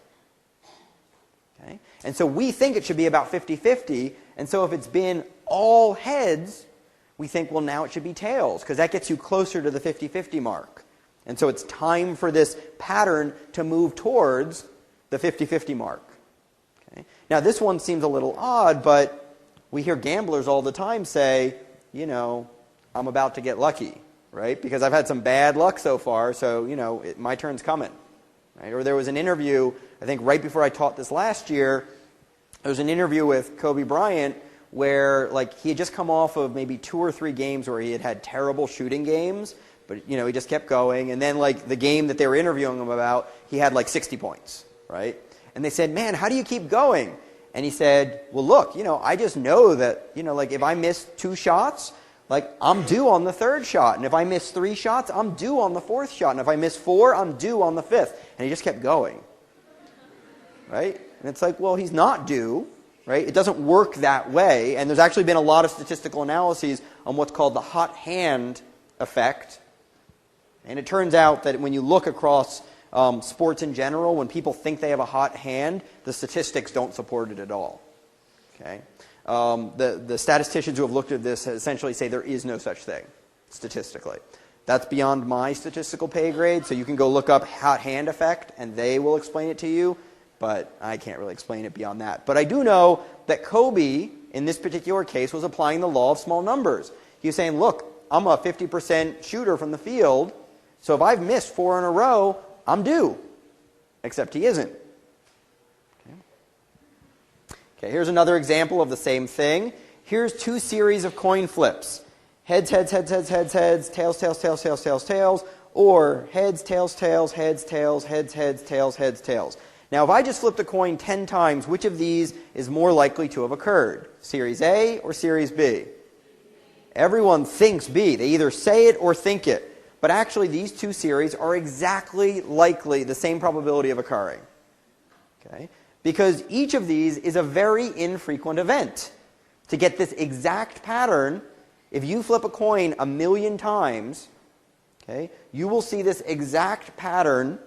Okay? And so we think it should be about 50-50, and so if it's been all heads, we think, well, now it should be tails, because that gets you closer to the 50-50 mark. And so it's time for this pattern to move towards the 50-50 mark. Okay? Now, this one seems a little odd, but we hear gamblers all the time say, I'm about to get lucky, right? Because I've had some bad luck so far, so, my turn's coming. Right? Or there was an interview, I think right before I taught this last year, there was an interview with Kobe Bryant where he had just come off of maybe 2 or 3 games where he had terrible shooting games, but he just kept going. And then the game that they were interviewing him about, he had 60 points, right? And they said, man, how do you keep going? And he said, well, look, I just know that, like if I miss 2 shots, like I'm due on the 3rd shot. And if I miss 3 shots, I'm due on the 4th shot. And if I miss 4, I'm due on the 5th. And he just kept going. Right? And it's like, well, he's not due. Right? It doesn't work that way. And there's actually been a lot of statistical analyses on what's called the hot hand effect. And it turns out that when you look across sports in general, when people think they have a hot hand, the statistics don't support it at all. Okay? The statisticians who have looked at this essentially say there is no such thing, statistically. That's beyond my statistical pay grade, so you can go look up hot hand effect, and they will explain it to you, but I can't really explain it beyond that. But I do know that Kobe, in this particular case, was applying the law of small numbers. He was saying, look, I'm a 50% shooter from the field, so if I've missed 4 in a row, I'm due. Except he isn't. Okay, here's another example of the same thing. Here's 2 series of coin flips. Heads, heads, heads, heads, heads, heads, tails, tails, tails, tails, tails, tails, or heads, tails, tails, heads, tails, heads, heads, tails, heads, tails. Now, if I just flipped a coin 10 times, which of these is more likely to have occurred? Series A or Series B? Everyone thinks B. They either say it or think it. But actually, these 2 series are exactly likely the same probability of occurring. Okay? Because each of these is a very infrequent event. To get this exact pattern, if you flip a coin 1,000,000 times, okay, you will see this exact pattern,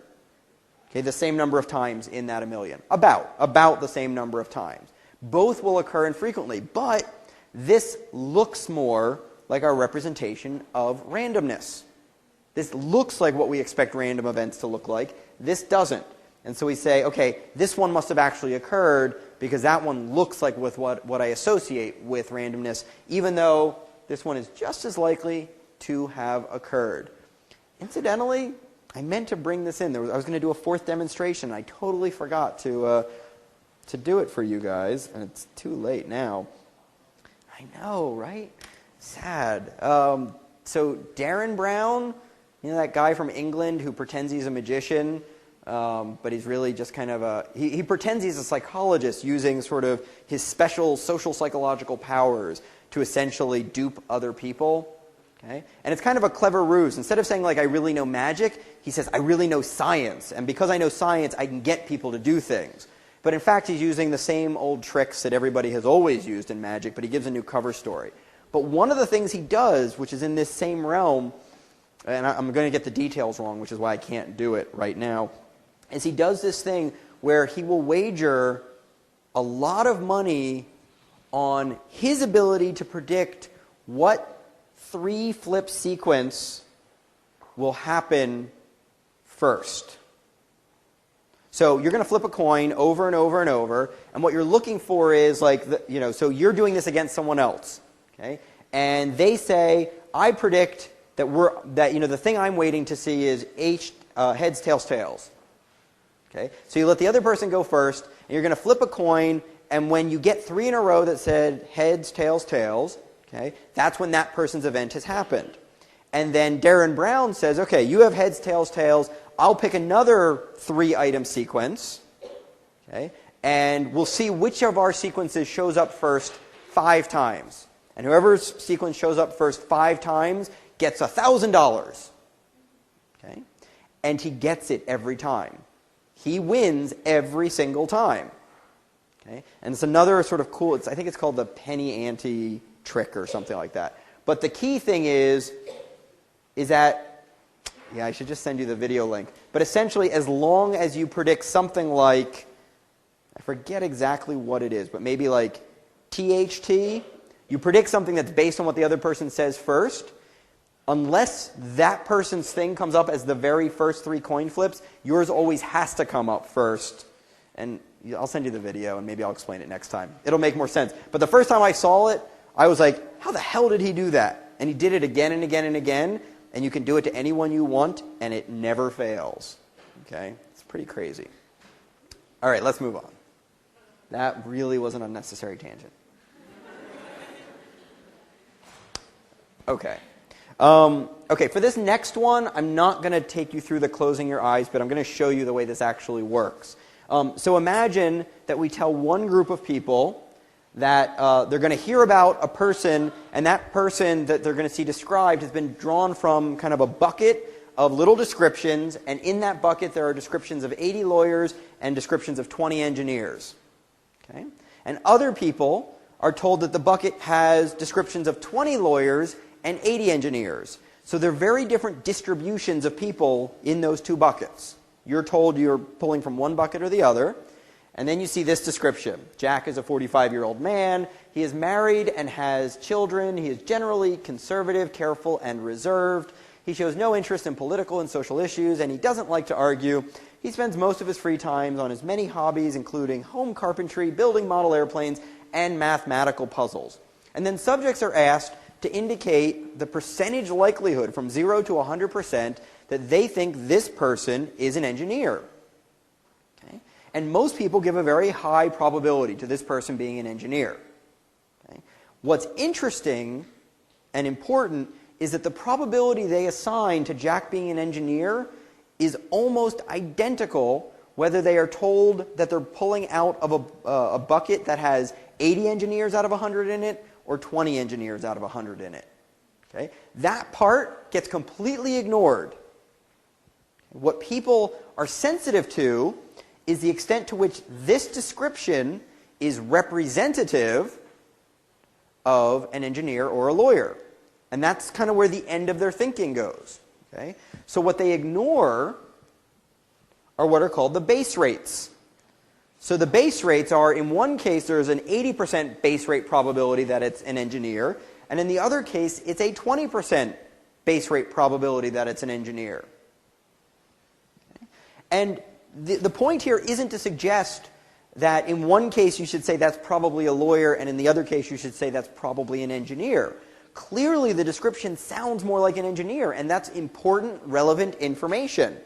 okay, the same number of times in that 1,000,000. About the same number of times. Both will occur infrequently, but this looks more like our representation of randomness. This looks like what we expect random events to look like. This doesn't. And so we say, okay, this one must have actually occurred because that one looks like with what I associate with randomness, even though this one is just as likely to have occurred. Incidentally, I meant to bring this in. I was going to do a 4th demonstration. I totally forgot to do it for you guys, and it's too late now. I know, right? Sad. So Darren Brown, that guy from England who pretends he's a magician, but he's really just kind of he pretends he's a psychologist using sort of his special social psychological powers to essentially dupe other people. Okay? And it's kind of a clever ruse. Instead of saying, like, I really know magic, he says, I really know science. And because I know science, I can get people to do things. But in fact, he's using the same old tricks that everybody has always used in magic, but he gives a new cover story. But one of the things he does, which is in this same realm, and I'm going to get the details wrong, which is why I can't do it right now, is he does this thing where he will wager a lot of money on his ability to predict what 3-flip sequence will happen first. So you're going to flip a coin over and over and over, and what you're looking for is like, so you're doing this against someone else, okay? And they say, I predict that the thing I'm waiting to see is heads, tails, tails. Okay? So you let the other person go first, and you're going to flip a coin, and when you get 3 in a row that said heads, tails, tails, okay, that's when that person's event has happened. And then Darren Brown says, okay, you have heads, tails, tails. I'll pick another 3-item sequence, okay, and we'll see which of our sequences shows up first 5 times. And whoever's sequence shows up first 5 times gets $1,000. Okay? And he gets it every time. He wins every single time. Okay? And it's another sort of cool, I think it's called the penny ante trick or something like that. But the key thing is that, I should just send you the video link. But essentially, as long as you predict something like, I forget exactly what it is, but maybe like THT, you predict something that's based on what the other person says first, unless that person's thing comes up as the very first 3 coin flips, yours always has to come up first. And I'll send you the video, and maybe I'll explain it next time. It'll make more sense. But the first time I saw it, I was like, how the hell did he do that? And he did it again and again and again, and you can do it to anyone you want, and it never fails. Okay? It's pretty crazy. All right, let's move on. That really was an unnecessary tangent. Okay. Okay, for this next one, I'm not going to take you through the closing your eyes, but I'm going to show you the way this actually works. So imagine that we tell one group of people that they're going to hear about a person, and that person that they're going to see described has been drawn from kind of a bucket of little descriptions, and in that bucket there are descriptions of 80 lawyers and descriptions of 20 engineers. Okay? And other people are told that the bucket has descriptions of 20 lawyers and 80 engineers. So they're very different distributions of people in those two buckets. You're told you're pulling from one bucket or the other, and then you see this description. Jack is a 45-year-old man. He is married and has children. He is generally conservative, careful, and reserved. He shows no interest in political and social issues, and he doesn't like to argue. He spends most of his free time on his many hobbies, including home carpentry, building model airplanes, and mathematical puzzles. And then subjects are asked to indicate the percentage likelihood from 0 to 100% that they think this person is an engineer. Okay? And most people give a very high probability to this person being an engineer. Okay? What's interesting and important is that the probability they assign to Jack being an engineer is almost identical whether they are told that they're pulling out of a bucket that has 80 engineers out of 100 in it or 20 engineers out of 100 in it. Okay? That part gets completely ignored. What people are sensitive to is the extent to which this description is representative of an engineer or a lawyer. And that's kind of where the end of their thinking goes. Okay? So what they ignore are what are called the base rates. So the base rates are, in one case, there's an 80% base rate probability that it's an engineer, and in the other case, it's a 20% base rate probability that it's an engineer. Okay? And the point here isn't to suggest that in one case you should say that's probably a lawyer, and in the other case you should say that's probably an engineer. Clearly the description sounds more like an engineer, and that's important, relevant information.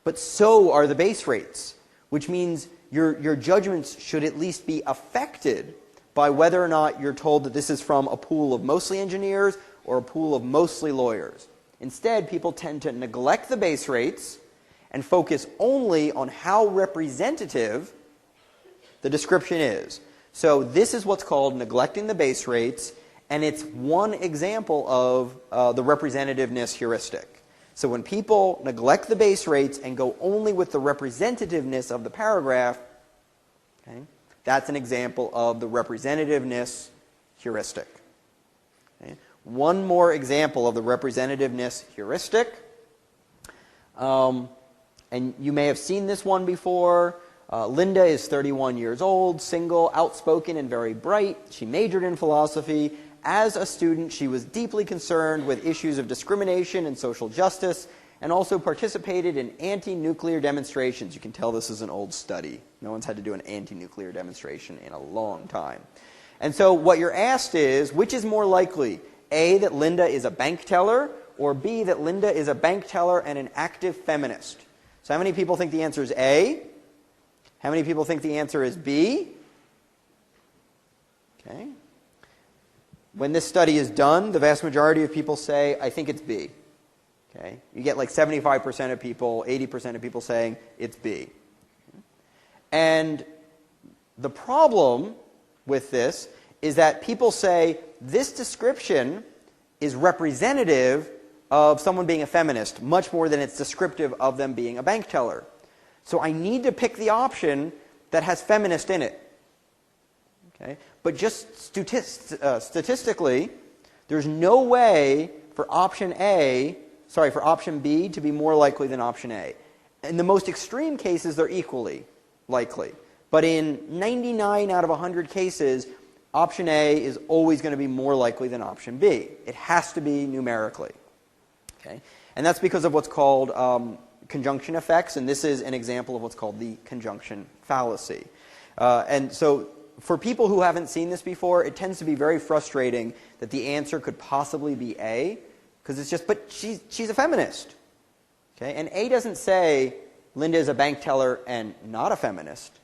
But so are the base rates, which means your judgments should at least be affected by whether or not you're told that this is from a pool of mostly engineers or a pool of mostly lawyers. Instead, people tend to neglect the base rates and focus only on how representative the description is. So this is what's called neglecting the base rates, and it's one example of the representativeness heuristic. So when people neglect the base rates and go only with the representativeness of the paragraph, okay, that's an example of the representativeness heuristic. Okay. One more example of the representativeness heuristic. And you may have seen this one before. Linda is 31 years old, single, outspoken, and very bright. She majored in philosophy. As a student, she was deeply concerned with issues of discrimination and social justice, and also participated in anti-nuclear demonstrations. You can tell this is an old study. No one's had to do an anti-nuclear demonstration in a long time. And so what you're asked is, which is more likely? A, that Linda is a bank teller, or B, that Linda is a bank teller and an active feminist? So how many people think the answer is A? How many people think the answer is B? Okay. When this study is done, the vast majority of people say, I think it's B. Okay? You get like 75% of people, 80% of people saying it's B. And the problem with this is that people say this description is representative of someone being a feminist, much more than it's descriptive of them being a bank teller. So I need to pick the option that has feminist in it. Okay? But just statistically, there's no way for option B to be more likely than option A. In the most extreme cases, they're equally likely. But in 99 out of 100 cases, option A is always going to be more likely than option B. It has to be numerically. Okay? And that's because of what's called conjunction effects, and this is an example of what's called the conjunction fallacy. And so for people who haven't seen this before, it tends to be very frustrating that the answer could possibly be A, because it's just, but she's a feminist. Okay? And A doesn't say Linda is a bank teller and not a feminist.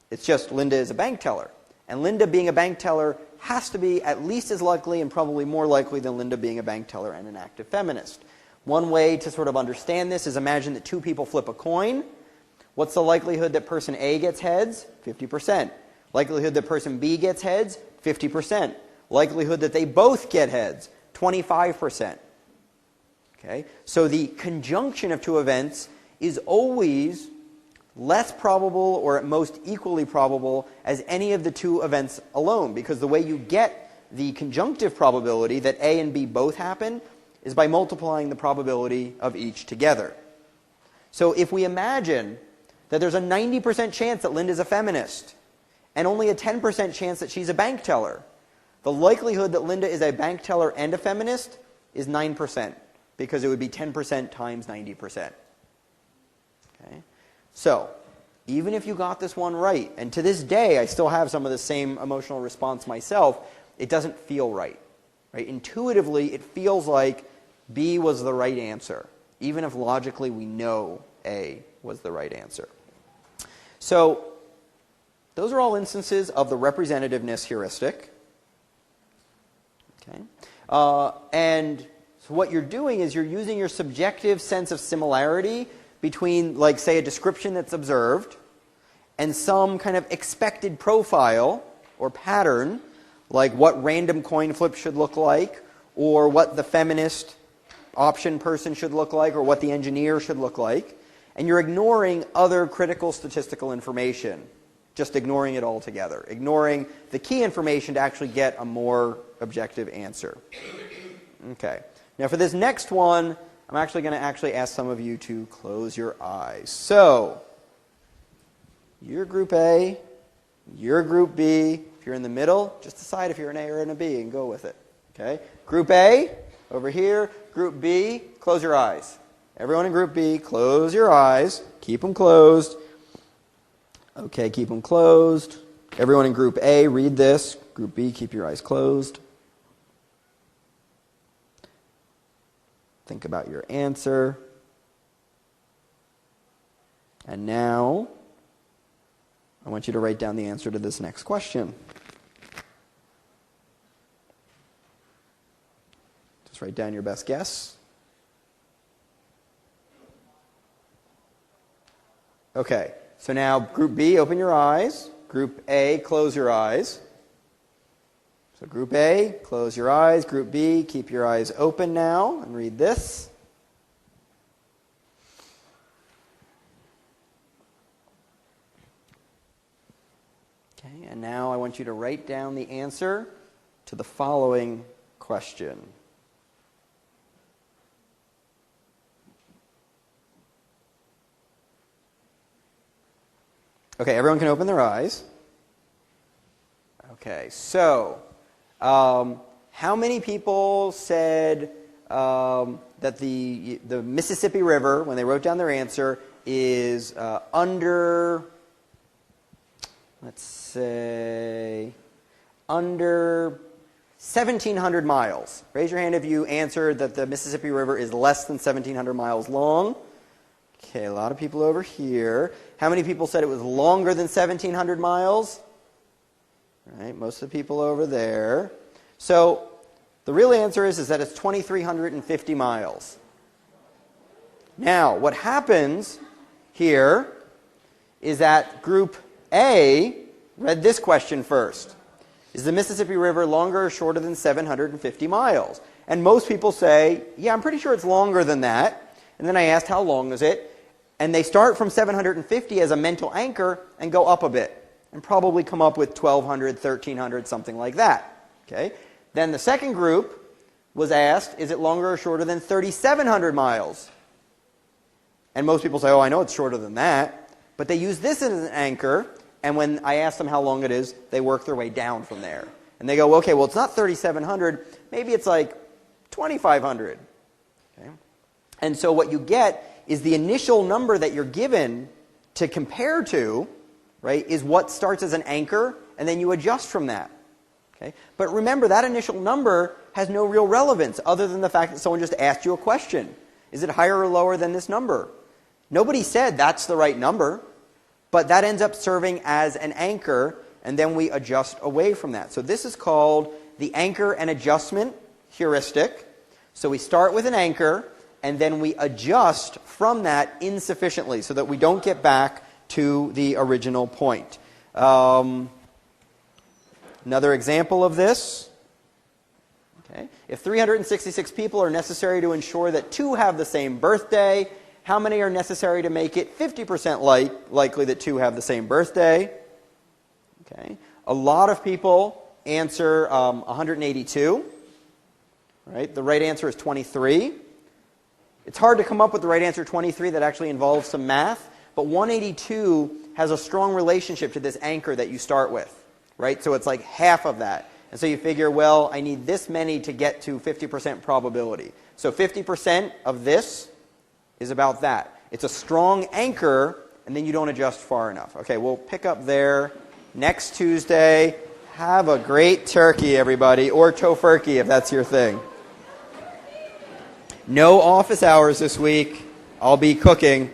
It's just Linda is a bank teller. And Linda being a bank teller has to be at least as likely and probably more likely than Linda being a bank teller and an active feminist. One way to sort of understand this is imagine that two people flip a coin. What's the likelihood that person A gets heads? 50%. Likelihood that person B gets heads? 50%. Likelihood that they both get heads? 25%. Okay? So the conjunction of two events is always less probable, or at most equally probable, as any of the two events alone, because the way you get the conjunctive probability that A and B both happen is by multiplying the probability of each together. So if we imagine that there's a 90% chance that Linda's a feminist and only a 10% chance that she's a bank teller, the likelihood that Linda is a bank teller and a feminist is 9%, because it would be 10% times 90%. Okay? So, even if you got this one right, and to this day I still have some of the same emotional response myself, it doesn't feel right. Right? Intuitively, it feels like B was the right answer, even if logically we know A was the right answer. So, those are all instances of the representativeness heuristic. Okay? And so what you're doing is you're using your subjective sense of similarity between, like, say, a description that's observed and some kind of expected profile or pattern, like what random coin flip should look like, or what the feminist option person should look like, or what the engineer should look like, and you're ignoring other critical statistical information, just ignoring it altogether, ignoring the key information to actually get a more objective answer. Okay. Now for this next one, I'm actually going to ask some of you to close your eyes. So, you're group A, you're group B. If you're in the middle, just decide if you're an A or an B and go with it. Okay? Group A, over here. Group B, close your eyes. Everyone in group B, close your eyes. Keep them closed. Okay, keep them closed. Everyone in group A, read this. Group B, keep your eyes closed. Think about your answer. And now, I want you to write down the answer to this next question. Just write down your best guess. Okay, so now group B, open your eyes. Group A, close your eyes. So group A, close your eyes. Group B, keep your eyes open now and read this. Okay, and now I want you to write down the answer to the following question. Okay, everyone can open their eyes. Okay, so how many people said that the Mississippi River, when they wrote down their answer, is under, let's say, under 1,700 miles? Raise your hand if you answered that the Mississippi River is less than 1,700 miles long. Okay, a lot of people over here. How many people said it was longer than 1,700 miles? Right, most of the people over there. So the real answer is that it's 2,350 miles. Now, what happens here is that group A read this question first. Is the Mississippi River longer or shorter than 750 miles? And most people say, yeah, I'm pretty sure it's longer than that. And then I asked, how long is it? And they start from 750 as a mental anchor and go up a bit, and probably come up with 1,200, 1,300, something like that. Okay? Then the second group was asked, is it longer or shorter than 3,700 miles? And most people say, oh, I know it's shorter than that. But they use this as an anchor, and when I ask them how long it is, they work their way down from there. And they go, okay, well, it's not 3,700, maybe it's like 2,500. Okay? And so what you get is the initial number that you're given to compare to, right, is what starts as an anchor, and then you adjust from that. Okay? But remember, that initial number has no real relevance other than the fact that someone just asked you a question. Is it higher or lower than this number? Nobody said that's the right number, but that ends up serving as an anchor, and then we adjust away from that. So this is called the anchor and adjustment heuristic. So we start with an anchor, and then we adjust from that insufficiently so that we don't get back to the original point. Another example of this. Okay. If 366 people are necessary to ensure that 2 have the same birthday, how many are necessary to make it 50% likely that 2 have the same birthday? Okay. A lot of people answer 182. Right? The right answer is 23. It's hard to come up with the right answer 23 that actually involves some math, but 182 has a strong relationship to this anchor that you start with. Right? So it's like half of that. And so you figure, well, I need this many to get to 50% probability. So 50% of this is about that. It's a strong anchor, and then you don't adjust far enough. Okay, we'll pick up there next Tuesday. Have a great turkey, everybody, or tofurkey if that's your thing. No office hours this week. I'll be cooking.